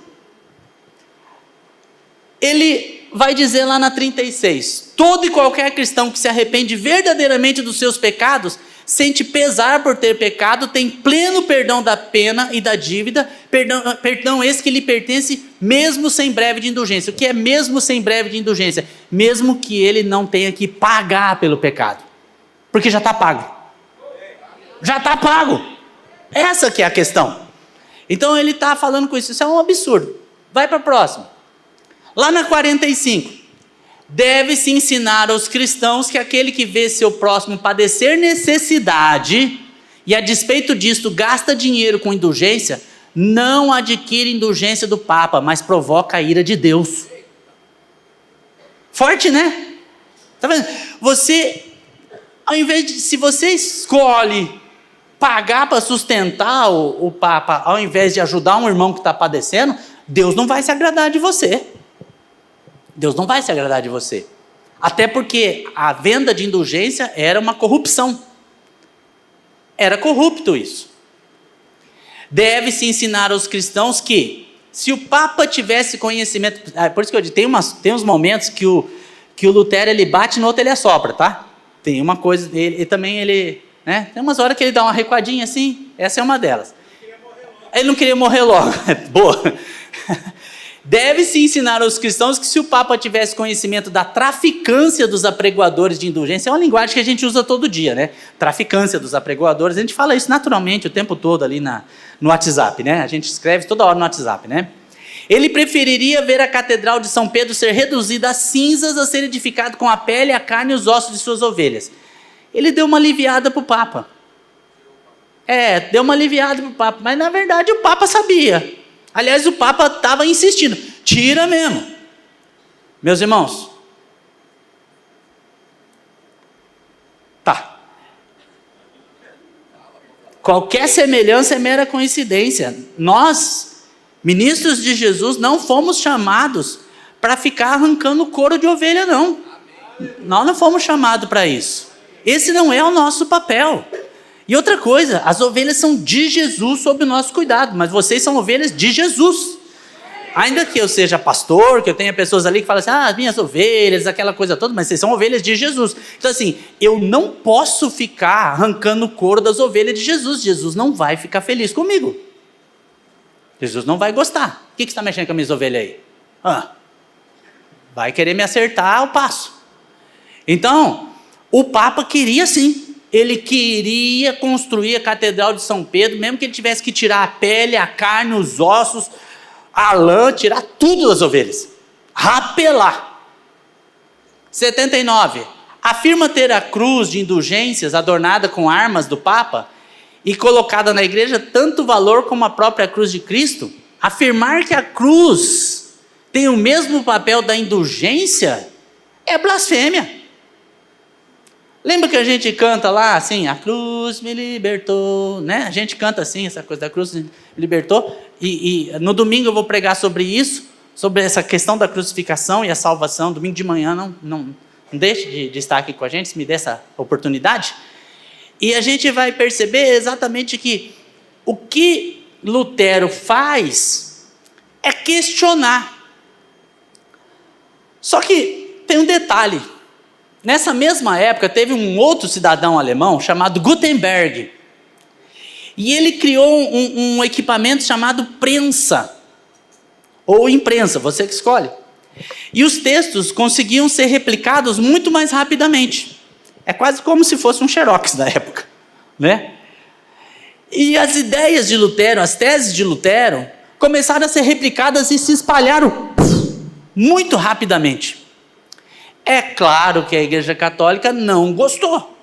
Ele vai dizer lá na 36, todo e qualquer cristão que se arrepende verdadeiramente dos seus pecados, sente pesar por ter pecado, tem pleno perdão da pena e da dívida, perdão esse que lhe pertence mesmo sem breve de indulgência. O que é mesmo sem breve de indulgência? Mesmo que ele não tenha que pagar pelo pecado, porque já está pago. Já está pago. Essa que é a questão. Então ele está falando com isso. Isso é um absurdo. Vai para a próxima. Lá na 45. Deve-se ensinar aos cristãos que aquele que vê seu próximo padecer necessidade e a despeito disto gasta dinheiro com indulgência, não adquire indulgência do Papa, mas provoca a ira de Deus. Forte, né? Tá vendo? Você, ao invés de, se você escolhe pagar para sustentar o Papa, ao invés de ajudar um irmão que está padecendo, Deus não vai se agradar de você. Deus não vai se agradar de você. Até porque a venda de indulgência era uma corrupção. Era corrupto isso. Deve-se ensinar aos cristãos que, se o Papa tivesse conhecimento... por isso que eu digo, tem uns momentos que o Lutero ele bate, no outro ele assopra, tá? Tem uma coisa, ele também, né? Tem umas horas que ele dá uma recuadinha assim, essa é uma delas. Ele não queria morrer logo. Boa. Deve-se ensinar aos cristãos que se o Papa tivesse conhecimento da traficância dos apregoadores de indulgência, é uma linguagem que a gente usa todo dia, né? Traficância dos apregoadores, a gente fala isso naturalmente o tempo todo ali no WhatsApp, né? A gente escreve toda hora no WhatsApp, né? Ele preferiria ver a Catedral de São Pedro ser reduzida a cinzas a ser edificado com a pele, a carne e os ossos de suas ovelhas. Ele deu uma aliviada para o Papa. Deu uma aliviada para o Papa, mas na verdade o Papa sabia. Aliás, o Papa estava insistindo, tira mesmo. Meus irmãos, tá. Qualquer semelhança é mera coincidência. Nós, ministros de Jesus, não fomos chamados para ficar arrancando couro de ovelha, não. Nós não fomos chamados para isso. Esse não é o nosso papel. E outra coisa, as ovelhas são de Jesus sob o nosso cuidado, mas vocês são ovelhas de Jesus. Ainda que eu seja pastor, que eu tenha pessoas ali que falam assim, as minhas ovelhas, aquela coisa toda, mas vocês são ovelhas de Jesus. Então assim, eu não posso ficar arrancando o couro das ovelhas de Jesus. Jesus não vai ficar feliz comigo. Jesus não vai gostar. O que você está mexendo com as minhas ovelhas aí? Vai querer me acertar ao passo. Então, o Papa queria sim. Ele queria construir a Catedral de São Pedro, mesmo que ele tivesse que tirar a pele, a carne, os ossos, a lã, tirar tudo das ovelhas. Rapelar. 79. Afirma ter a cruz de indulgências adornada com armas do Papa e colocada na igreja tanto valor como a própria cruz de Cristo. Afirmar que a cruz tem o mesmo papel da indulgência é blasfêmia. Lembra que a gente canta lá assim, a cruz me libertou, né? A gente canta assim, essa coisa da cruz me libertou. E no domingo eu vou pregar sobre isso, sobre essa questão da crucificação e a salvação. Domingo de manhã, não deixe de estar aqui com a gente, se me dê essa oportunidade. E a gente vai perceber exatamente que o que Lutero faz é questionar. Só que tem um detalhe. Nessa mesma época, teve um outro cidadão alemão chamado Gutenberg. E ele criou um equipamento chamado prensa. Ou imprensa, você que escolhe. E os textos conseguiam ser replicados muito mais rapidamente. É quase como se fosse um xerox da época, né? E as ideias de Lutero, as teses de Lutero, começaram a ser replicadas e se espalharam muito rapidamente. É claro que a Igreja Católica não gostou.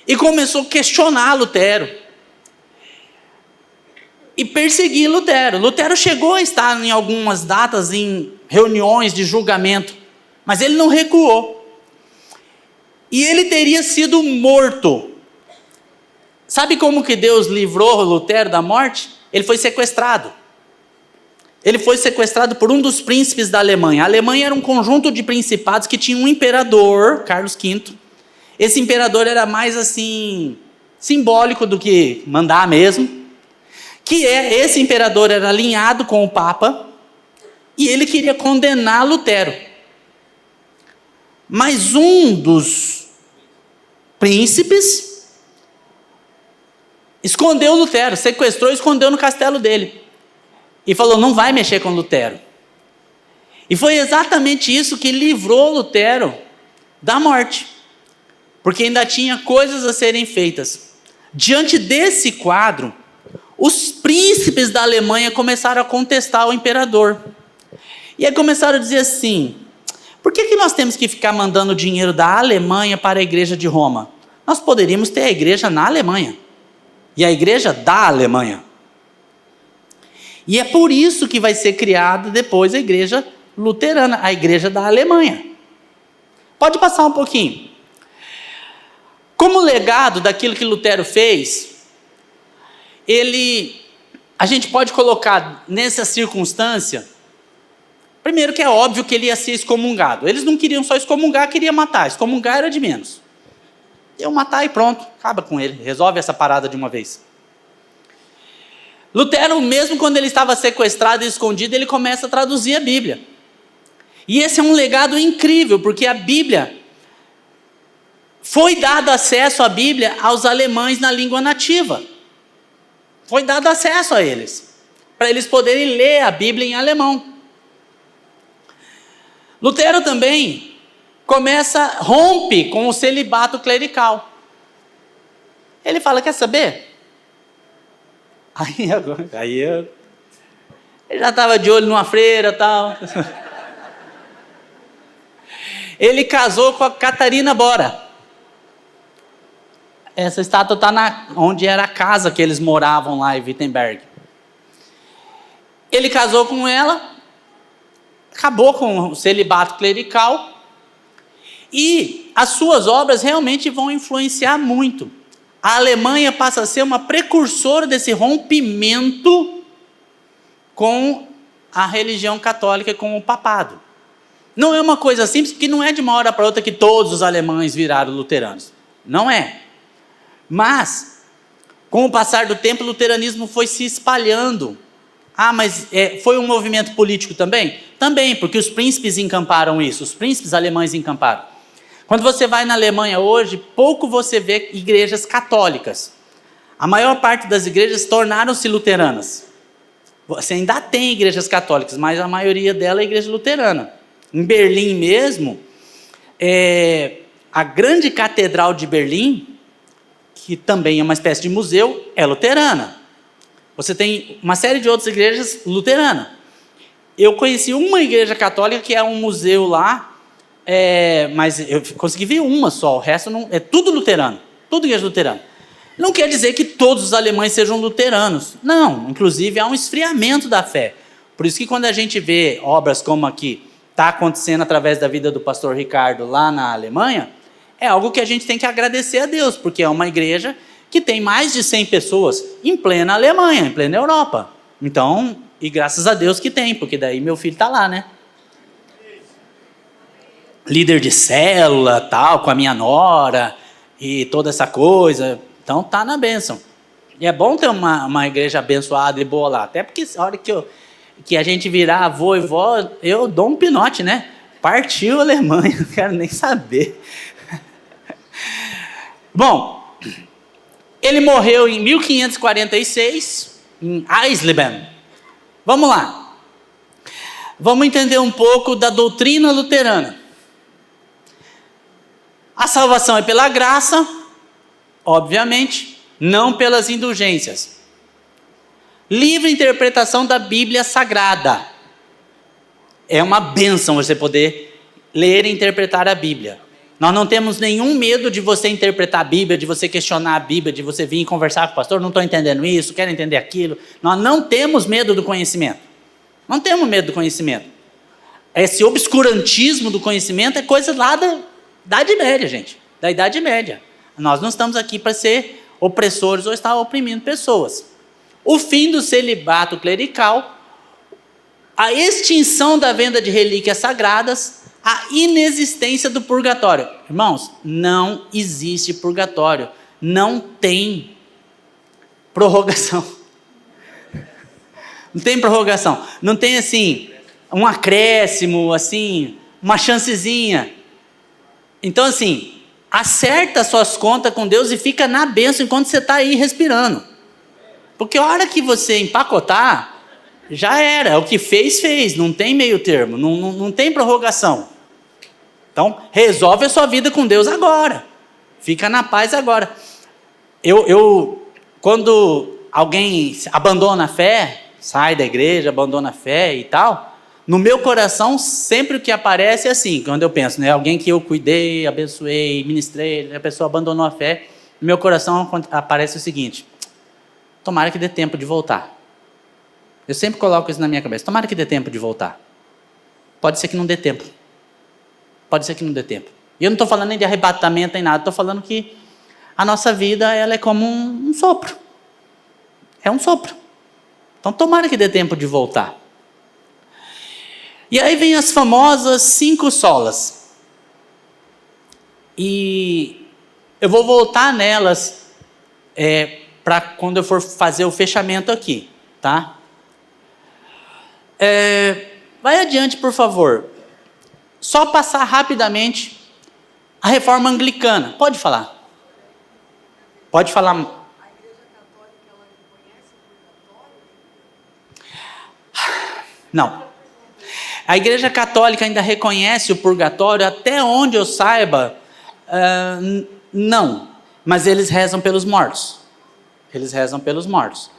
E começou a questionar Lutero. E perseguir Lutero. Lutero chegou a estar em algumas datas em reuniões de julgamento, mas ele não recuou. E ele teria sido morto. Sabe como que Deus livrou Lutero da morte? Ele foi sequestrado. Ele foi sequestrado por um dos príncipes da Alemanha. A Alemanha era um conjunto de principados que tinha um imperador, Carlos V. Esse imperador era mais assim, simbólico do que mandar mesmo. Esse imperador era alinhado com o Papa e ele queria condenar Lutero. Mas um dos príncipes escondeu Lutero, sequestrou e escondeu no castelo dele. E falou, não vai mexer com Lutero. E foi exatamente isso que livrou Lutero da morte. Porque ainda tinha coisas a serem feitas. Diante desse quadro, os príncipes da Alemanha começaram a contestar o imperador. E aí começaram a dizer assim: por que nós temos que ficar mandando dinheiro da Alemanha para a igreja de Roma? Nós poderíamos ter a igreja na Alemanha. E a igreja da Alemanha. E é por isso que vai ser criada depois a igreja luterana, a igreja da Alemanha. Pode passar um pouquinho. Como legado daquilo que Lutero fez, a gente pode colocar nessa circunstância, primeiro que é óbvio que ele ia ser excomungado. Eles não queriam só excomungar, queriam matar. Excomungar era de menos. Eu matar e pronto, acaba com ele, resolve essa parada de uma vez. Lutero, mesmo quando ele estava sequestrado e escondido, ele começa a traduzir a Bíblia. E esse é um legado incrível, porque a Bíblia, foi dado acesso à Bíblia aos alemães na língua nativa. Foi dado acesso a eles, para eles poderem ler a Bíblia em alemão. Lutero também rompe com o celibato clerical. Ele fala: quer saber? Ele já estava de olho numa freira e tal. Ele casou com a Catarina Bora. Essa estátua está onde era a casa que eles moravam lá em Wittenberg. Ele casou com ela, acabou com o celibato clerical, e as suas obras realmente vão influenciar muito. A Alemanha passa a ser uma precursora desse rompimento com a religião católica e com o papado. Não é uma coisa simples, porque não é de uma hora para outra que todos os alemães viraram luteranos. Não é. Mas, com o passar do tempo, o luteranismo foi se espalhando. Mas foi um movimento político também? Também, porque os príncipes encamparam isso, os príncipes alemães encamparam. Quando você vai na Alemanha hoje, pouco você vê igrejas católicas. A maior parte das igrejas tornaram-se luteranas. Você ainda tem igrejas católicas, mas a maioria dela é igreja luterana. Em Berlim mesmo, a grande catedral de Berlim, que também é uma espécie de museu, é luterana. Você tem uma série de outras igrejas luteranas. Eu conheci uma igreja católica que é um museu lá, mas eu consegui ver uma só, o resto não, é tudo luterano, tudo igreja luterana. Não quer dizer que todos os alemães sejam luteranos, não, inclusive há um esfriamento da fé. Por isso que quando a gente vê obras como aqui, está acontecendo através da vida do pastor Ricardo lá na Alemanha, é algo que a gente tem que agradecer a Deus, porque é uma igreja que tem mais de 100 pessoas em plena Alemanha, em plena Europa. Então, e graças a Deus que tem, porque daí meu filho está lá, né? Líder de célula, tal, com a minha nora, e toda essa coisa. Então, tá na bênção. E é bom ter uma igreja abençoada e boa lá. Até porque a hora que a gente virar avô e vó, eu dou um pinote, né? Partiu a Alemanha, não quero nem saber. Bom, ele morreu em 1546, em Eisleben. Vamos lá. Vamos entender um pouco da doutrina luterana. A salvação é pela graça, obviamente, não pelas indulgências. Livre interpretação da Bíblia Sagrada. É uma bênção você poder ler e interpretar a Bíblia. Nós não temos nenhum medo de você interpretar a Bíblia, de você questionar a Bíblia, de você vir conversar com o pastor, não estou entendendo isso, quero entender aquilo. Nós não temos medo do conhecimento. Não temos medo do conhecimento. Esse obscurantismo do conhecimento é coisa lá da Idade Média, gente. Da Idade Média. Nós não estamos aqui para ser opressores ou estar oprimindo pessoas. O fim do celibato clerical, a extinção da venda de relíquias sagradas, a inexistência do purgatório. Irmãos, não existe purgatório. Não tem prorrogação. Não tem prorrogação. Não tem assim, um acréscimo, assim, uma chancezinha. Então assim, acerta suas contas com Deus e fica na bênção enquanto você está aí respirando. Porque a hora que você empacotar, já era. O que fez. Não tem meio termo, não tem prorrogação. Então, resolve a sua vida com Deus agora. Fica na paz agora. Quando alguém abandona a fé, sai da igreja, abandona a fé e tal, no meu coração sempre o que aparece é assim, quando eu penso, né, alguém que eu cuidei, abençoei, ministrei, a pessoa abandonou a fé, no meu coração aparece o seguinte: tomara que dê tempo de voltar. Eu sempre coloco isso na minha cabeça, tomara que dê tempo de voltar. Pode ser que não dê tempo. Pode ser que não dê tempo. E eu não estou falando nem de arrebatamento nem nada, estou falando que a nossa vida ela é como um sopro. É um sopro. Então tomara que dê tempo de voltar. E aí vem as famosas 5 solas. E eu vou voltar nelas para quando eu for fazer o fechamento aqui, tá? Vai adiante, por favor. Só passar rapidamente a reforma anglicana. Pode falar. Pode falar. A Igreja Católica, ela reconhece o purgatório? Não. A Igreja Católica ainda reconhece o purgatório, até onde eu saiba, não. Mas eles rezam pelos mortos. Eles rezam pelos mortos.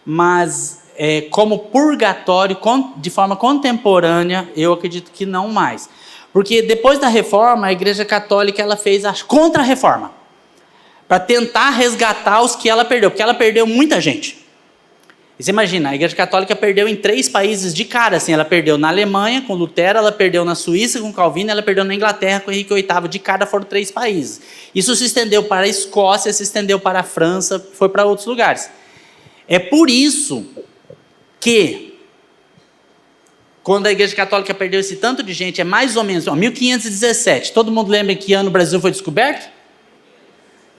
Mas como purgatório, de forma contemporânea, eu acredito que não mais. Porque depois da reforma, a Igreja Católica ela fez a contra-reforma. Para tentar resgatar os que ela perdeu. Porque ela perdeu muita gente. E você imagina, a Igreja Católica perdeu em 3 países de cara. Assim, ela perdeu na Alemanha, com Lutero, ela perdeu na Suíça, com Calvino, ela perdeu na Inglaterra, com Henrique VIII. De cada foram 3 países. Isso se estendeu para a Escócia, se estendeu para a França, foi para outros lugares. É por isso que, quando a Igreja Católica perdeu esse tanto de gente, é mais ou menos 1517. Todo mundo lembra que ano o Brasil foi descoberto?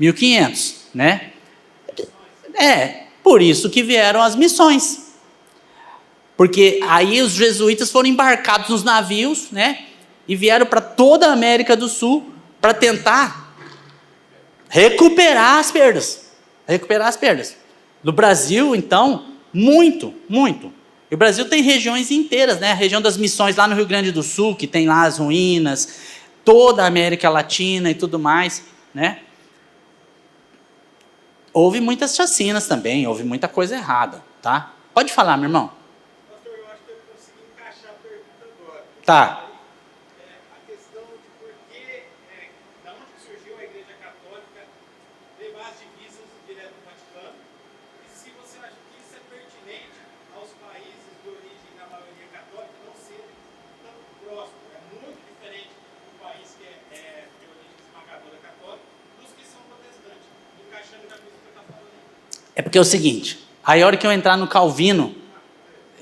1500, né? Por isso que vieram as missões. Porque aí os jesuítas foram embarcados nos navios, né? E vieram para toda a América do Sul para tentar recuperar as perdas. Recuperar as perdas. No Brasil, então, muito, muito. E o Brasil tem regiões inteiras, né? A região das missões lá no Rio Grande do Sul, que tem lá as ruínas, toda a América Latina e tudo mais, né? Houve muitas chacinas também, houve muita coisa errada, tá? Pode falar, meu irmão. Pastor, eu acho que eu consegui encaixar a pergunta agora. Tá. A questão de por que, da onde surgiu a Igreja Católica levar as divisas direto do Vaticano, e se você acha que isso é pertinente aos países de origem da maioria católica não serem tão próximos. É muito diferente do país que é de origem esmagadora católica dos que são protestantes, encaixando na coisa que você está falando aí. É porque é o seguinte, aí a hora que eu entrar no Calvino,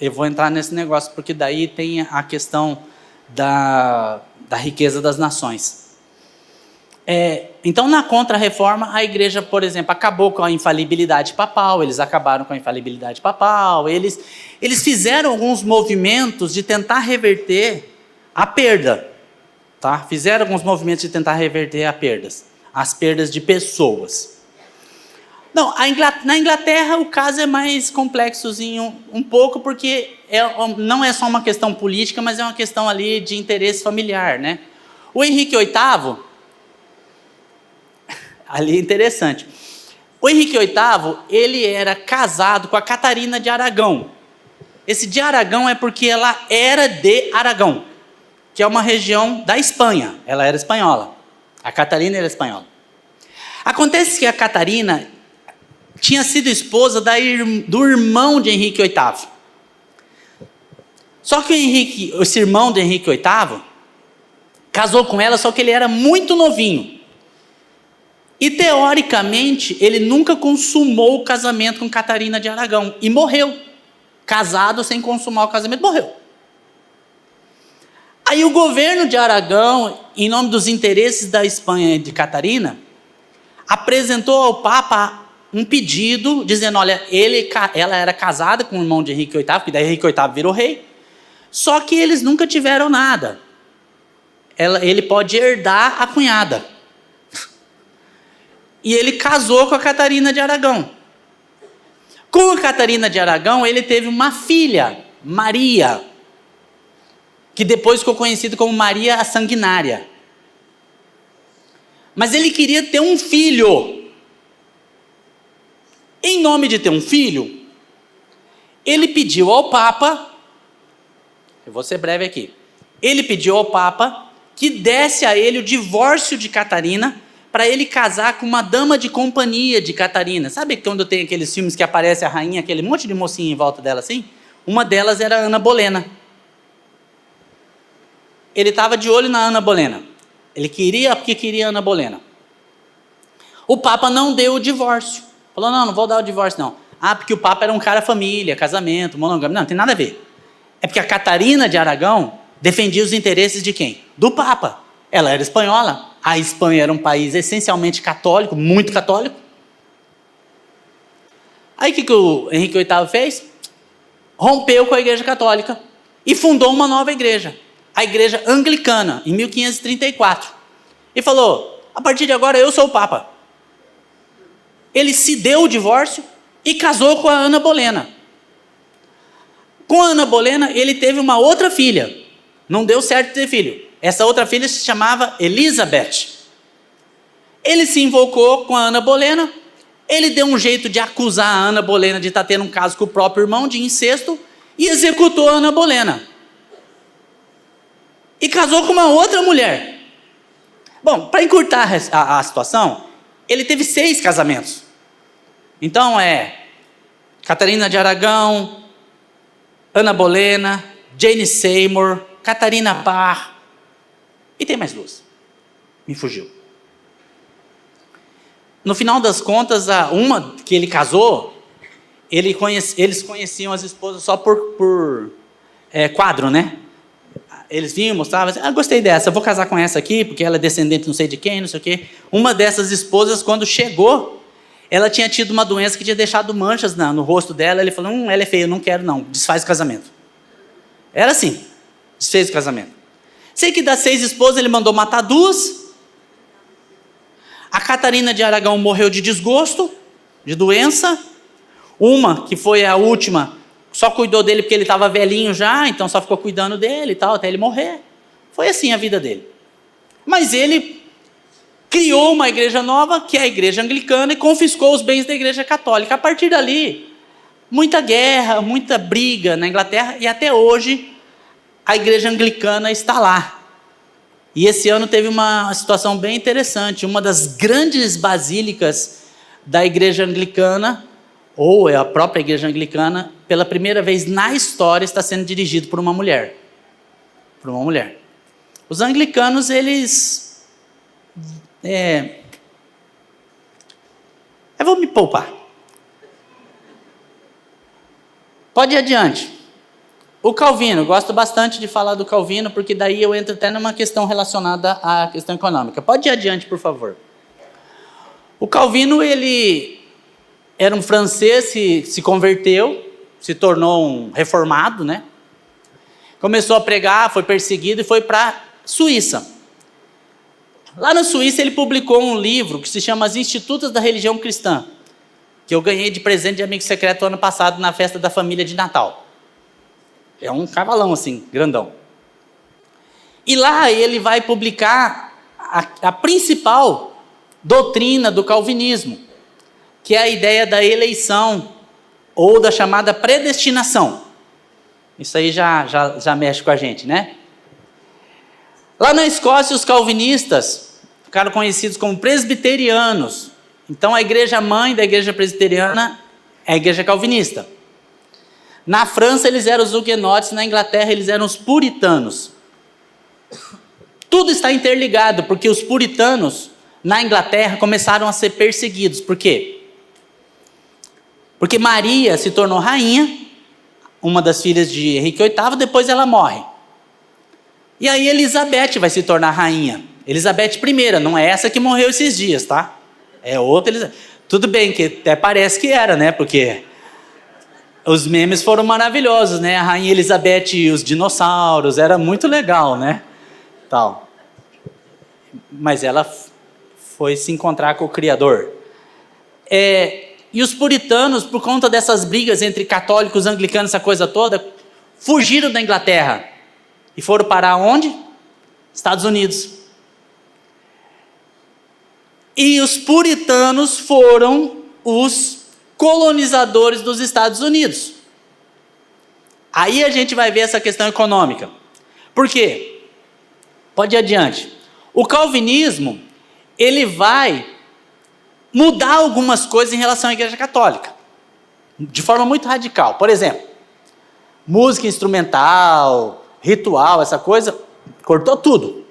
eu vou entrar nesse negócio, porque daí tem a questão da riqueza das nações. Então, na Contra-Reforma, a igreja, por exemplo, acabou com a infalibilidade papal, eles acabaram com a infalibilidade papal, eles fizeram alguns movimentos de tentar reverter a perda, tá? Fizeram alguns movimentos de tentar reverter as perdas de pessoas. Não, na Inglaterra o caso é mais complexozinho um pouco, porque não é só uma questão política, mas é uma questão ali de interesse familiar, né? O Henrique VIII, ali é interessante. O Henrique VIII, ele era casado com a Catarina de Aragão. Esse de Aragão é porque ela era de Aragão, que é uma região da Espanha. Ela era espanhola. A Catarina era espanhola. Acontece que a Catarina tinha sido esposa do irmão de Henrique VIII. Só que esse irmão de Henrique VIII casou com ela, só que ele era muito novinho. E, teoricamente, ele nunca consumou o casamento com Catarina de Aragão. E morreu. Casado sem consumar o casamento, morreu. Aí o governo de Aragão, em nome dos interesses da Espanha e de Catarina, apresentou ao Papa um pedido, dizendo, olha, ela era casada com o irmão de Henrique VIII, porque daí Henrique VIII virou rei, só que eles nunca tiveram nada. Ele pode herdar a cunhada. E ele casou com a Catarina de Aragão. Com a Catarina de Aragão, ele teve uma filha, Maria, que depois ficou conhecida como Maria a Sanguinária. Mas ele queria ter um filho. Em nome de ter um filho, ele pediu ao Papa, eu vou ser breve aqui, ele pediu ao Papa que desse a ele o divórcio de Catarina para ele casar com uma dama de companhia de Catarina. Sabe quando tem aqueles filmes que aparece a rainha, aquele monte de mocinha em volta dela assim? Uma delas era a Ana Bolena. Ele estava de olho na Ana Bolena. Ele queria porque queria a Ana Bolena. O Papa não deu o divórcio. Falou, não vou dar o divórcio não. Ah, porque o Papa era um cara família, casamento, monogâmico. Não tem nada a ver. É porque a Catarina de Aragão defendia os interesses de quem? Do Papa. Ela era espanhola. A Espanha era um país essencialmente católico, muito católico. Aí o que o Henrique VIII fez? Rompeu com a Igreja Católica e fundou uma nova igreja. A Igreja Anglicana, em 1534. E falou, a partir de agora eu sou o Papa. Ele se deu o divórcio e casou com a Ana Bolena. Com a Ana Bolena, ele teve uma outra filha. Não deu certo ter filho. Essa outra filha se chamava Elizabeth. Ele se invocou com a Ana Bolena. Ele deu um jeito de acusar a Ana Bolena de estar tendo um caso com o próprio irmão, de incesto, e executou a Ana Bolena. E casou com uma outra mulher. Bom, para encurtar a situação, ele teve 6 casamentos. Então Catarina de Aragão, Ana Bolena, Jane Seymour, Catarina Parr, e tem mais 2. Me fugiu. No final das contas, uma que ele casou, eles conheciam as esposas só por quadro, né? Eles vinham, mostravam assim, gostei dessa, vou casar com essa aqui, porque ela é descendente não sei de quem, não sei o quê. Uma dessas esposas, quando chegou, ela tinha tido uma doença que tinha deixado manchas no rosto dela. Ele falou, ela é feia, eu não quero não, desfaz o casamento. Era assim, desfez o casamento. Sei que das 6 esposas ele mandou matar 2. A Catarina de Aragão morreu de desgosto, de doença. Uma, que foi a última, só cuidou dele porque ele estava velhinho já, então só ficou cuidando dele e tal, até ele morrer. Foi assim a vida dele. Mas ele criou uma igreja nova, que é a Igreja Anglicana, e confiscou os bens da Igreja Católica. A partir dali, muita guerra, muita briga na Inglaterra, e até hoje a Igreja Anglicana está lá. E esse ano teve uma situação bem interessante. Uma das grandes basílicas da Igreja Anglicana, ou é a própria Igreja Anglicana, pela primeira vez na história está sendo dirigido por uma mulher. Por uma mulher. Os anglicanos, eles... Eu vou me poupar. Pode ir adiante. O Calvino, gosto bastante de falar do Calvino, porque daí eu entro até numa questão relacionada à questão econômica. Pode ir adiante, por favor. O Calvino, ele era um francês, se converteu, se tornou um reformado, né? Começou a pregar, foi perseguido e foi para a Suíça. Lá na Suíça ele publicou um livro que se chama As Institutas da Religião Cristã, que eu ganhei de presente de amigo secreto ano passado na festa da família de Natal. É um cavalão assim, grandão. E lá ele vai publicar a principal doutrina do calvinismo, que é a ideia da eleição, ou da chamada predestinação. Isso aí já mexe com a gente, né? Lá na Escócia, os calvinistas ficaram conhecidos como presbiterianos. Então, a igreja mãe da igreja presbiteriana é a igreja calvinista. Na França, eles eram os huguenotes. Na Inglaterra, eles eram os puritanos. Tudo está interligado, porque os puritanos, na Inglaterra, começaram a ser perseguidos. Por quê? Porque Maria se tornou rainha, uma das filhas de Henrique VIII, depois ela morre. E aí Elizabeth vai se tornar rainha. Elizabeth I, não é essa que morreu esses dias, tá? É outra Elizabeth. Tudo bem, que até parece que era, né? Porque os memes foram maravilhosos, né? A rainha Elizabeth e os dinossauros, era muito legal, né? Tal. Mas ela foi se encontrar com o Criador. E os puritanos, por conta dessas brigas entre católicos, anglicanos, essa coisa toda, fugiram da Inglaterra. E foram parar onde? Estados Unidos. E os puritanos foram os colonizadores dos Estados Unidos. Aí a gente vai ver essa questão econômica. Por quê? Pode ir adiante. O calvinismo, ele vai mudar algumas coisas em relação à Igreja Católica, de forma muito radical. Por exemplo, música instrumental, ritual, essa coisa, cortou tudo.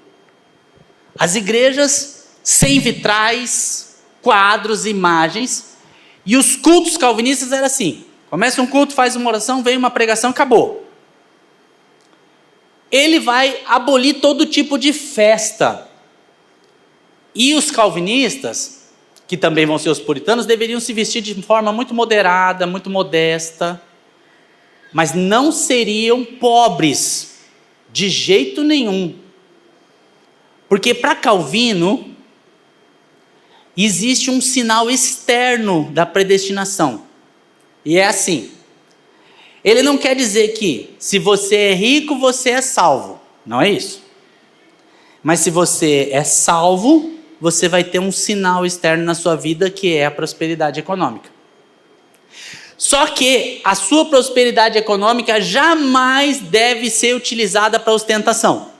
As igrejas sem vitrais, quadros, imagens, e os cultos calvinistas eram assim: começa um culto, faz uma oração, vem uma pregação, acabou. Ele vai abolir todo tipo de festa. E os calvinistas, que também vão ser os puritanos, deveriam se vestir de forma muito moderada, muito modesta, mas não seriam pobres, de jeito nenhum. Porque para Calvino, existe um sinal externo da predestinação. E é assim: ele não quer dizer que se você é rico, você é salvo. Não é isso. Mas se você é salvo, você vai ter um sinal externo na sua vida, que é a prosperidade econômica. Só que a sua prosperidade econômica jamais deve ser utilizada para ostentação.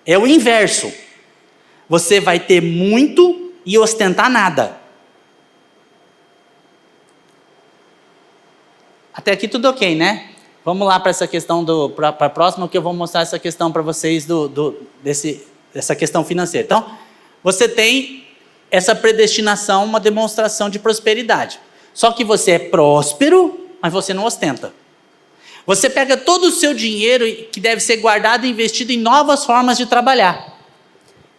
É o inverso. Você vai ter muito e ostentar nada. Até aqui tudo ok, né? Vamos lá para essa questão para a próxima, que eu vou mostrar essa questão para vocês dessa questão financeira. Então, você tem essa predestinação, uma demonstração de prosperidade. Só que você é próspero, mas você não ostenta. Você pega todo o seu dinheiro que deve ser guardado e investido em novas formas de trabalhar.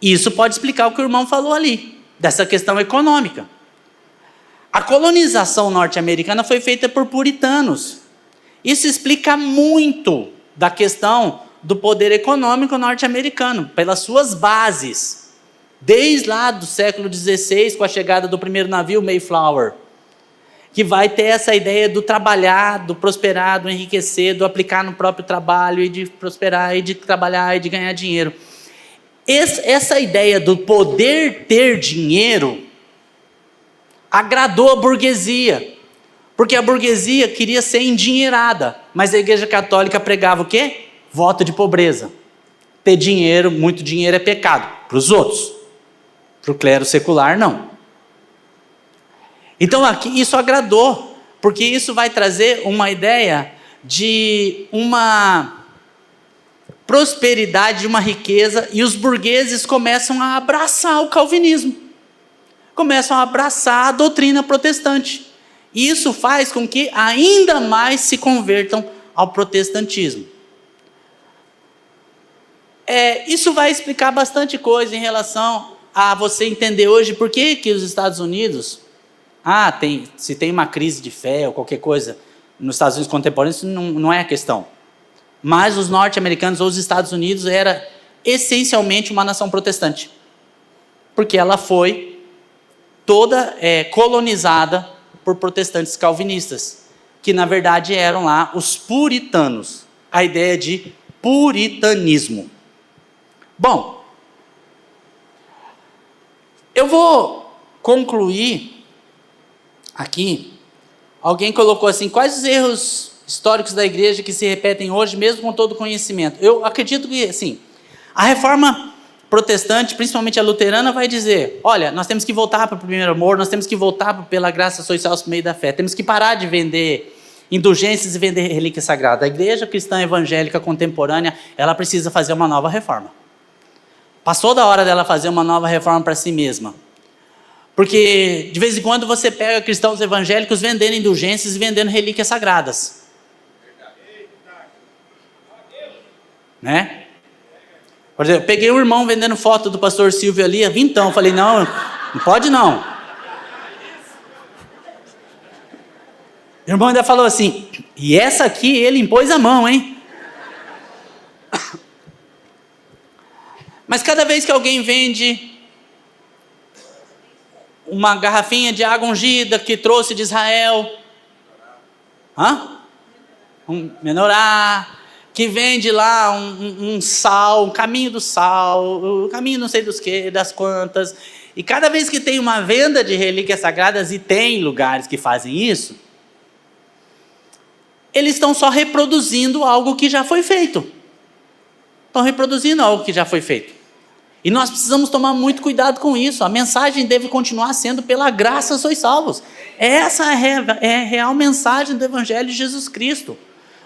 Isso pode explicar o que o irmão falou ali, dessa questão econômica. A colonização norte-americana foi feita por puritanos. Isso explica muito da questão do poder econômico norte-americano, pelas suas bases. Desde lá do século XVI, com a chegada do primeiro navio Mayflower, que vai ter essa ideia do trabalhar, do prosperar, do enriquecer, do aplicar no próprio trabalho, e de prosperar, e de trabalhar, e de ganhar dinheiro. Essa ideia do poder ter dinheiro agradou a burguesia, porque a burguesia queria ser endinheirada, mas a Igreja Católica pregava o quê? Voto de pobreza. Ter dinheiro, muito dinheiro é pecado, para os outros. Para o clero secular, não. Então aqui isso agradou, porque isso vai trazer uma ideia de uma prosperidade, de uma riqueza, e os burgueses começam a abraçar o calvinismo, começam a abraçar a doutrina protestante. E isso faz com que ainda mais se convertam ao protestantismo. Isso vai explicar bastante coisa em relação a você entender hoje por que os Estados Unidos, se tem uma crise de fé ou qualquer coisa nos Estados Unidos contemporâneos, isso não é a questão. Mas os norte-americanos ou os Estados Unidos era essencialmente uma nação protestante, porque ela foi toda colonizada por protestantes calvinistas, que na verdade eram lá os puritanos, a ideia de puritanismo. Bom, eu vou concluir aqui. Alguém colocou assim: quais os erros históricos da igreja que se repetem hoje, mesmo com todo o conhecimento? Eu acredito que, assim, a reforma protestante, principalmente a luterana, vai dizer: olha, nós temos que voltar para o primeiro amor, nós temos que voltar pela graça sois salvos por meio da fé, temos que parar de vender indulgências e vender relíquia sagrada. A igreja cristã evangélica contemporânea, ela precisa fazer uma nova reforma. Passou da hora dela fazer uma nova reforma para si mesma. Porque de vez em quando você pega cristãos evangélicos vendendo indulgências e vendendo relíquias sagradas. Né? Por exemplo, eu peguei um irmão vendendo foto do pastor Silvio ali, vintão. Falei: não pode não. O irmão ainda falou assim: e essa aqui ele impôs a mão, hein? Mas cada vez que alguém vende uma garrafinha de água ungida que trouxe de Israel, um menorá, que vende lá um sal, um caminho do sal, o caminho não sei dos que, das quantas, E cada vez que tem uma venda de relíquias sagradas, e tem lugares que fazem isso, eles estão só reproduzindo algo que já foi feito. Estão reproduzindo algo que já foi feito. E nós precisamos tomar muito cuidado com isso. A mensagem deve continuar sendo: pela graça sois salvos. Essa é a real mensagem do Evangelho de Jesus Cristo.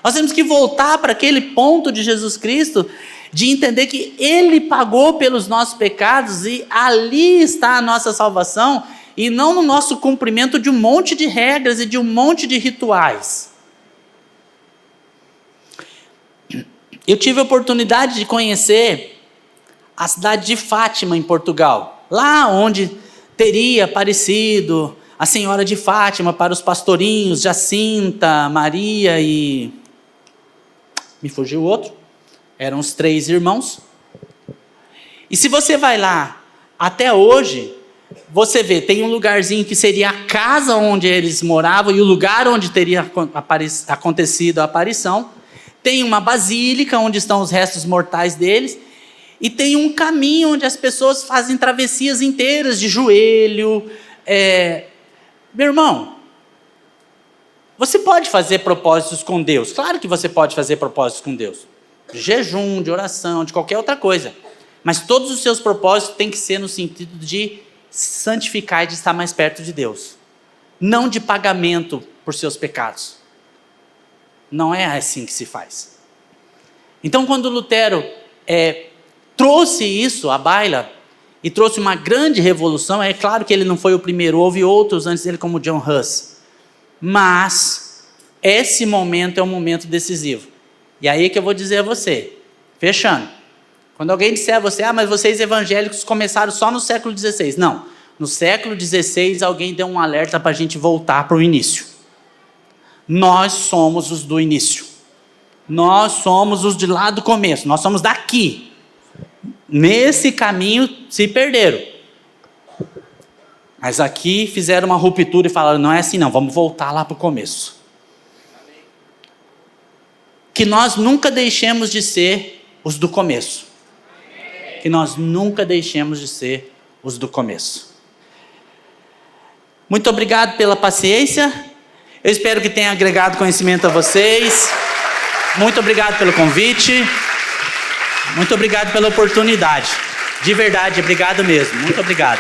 Nós temos que voltar para aquele ponto de Jesus Cristo, de entender que Ele pagou pelos nossos pecados e ali está a nossa salvação, e não no nosso cumprimento de um monte de regras e de um monte de rituais. Eu tive a oportunidade de conhecer a cidade de Fátima, em Portugal, lá onde teria aparecido a Senhora de Fátima para os pastorinhos, Jacinta, Maria e... me fugiu o outro. Eram os 3 irmãos. E se você vai lá, até hoje, você vê, tem um lugarzinho que seria a casa onde eles moravam e o lugar onde teria acontecido a aparição. Tem uma basílica onde estão os restos mortais deles. E tem um caminho onde as pessoas fazem travessias inteiras de joelho. Meu irmão, você pode fazer propósitos com Deus. Claro que você pode fazer propósitos com Deus. De jejum, de oração, de qualquer outra coisa. Mas todos os seus propósitos têm que ser no sentido de santificar e de estar mais perto de Deus. Não de pagamento por seus pecados. Não é assim que se faz. Então, quando Lutero trouxe isso à baila e trouxe uma grande revolução, é claro que ele não foi o primeiro, houve outros antes dele, como John Huss. Mas esse momento é um momento decisivo. E aí que eu vou dizer a você, fechando. Quando alguém disser a você: mas vocês evangélicos começaram só no século XVI. Não, no século XVI alguém deu um alerta para a gente voltar para o início. Nós somos os do início. Nós somos os de lá do começo. Nós somos daqui. Nesse caminho se perderam. Mas aqui fizeram uma ruptura e falaram: não é assim não, vamos voltar lá para o começo. Que nós nunca deixemos de ser os do começo. Que nós nunca deixemos de ser os do começo. Muito obrigado pela paciência. Eu espero que tenha agregado conhecimento a vocês. Muito obrigado pelo convite. Muito obrigado pela oportunidade. De verdade, obrigado mesmo. Muito obrigado.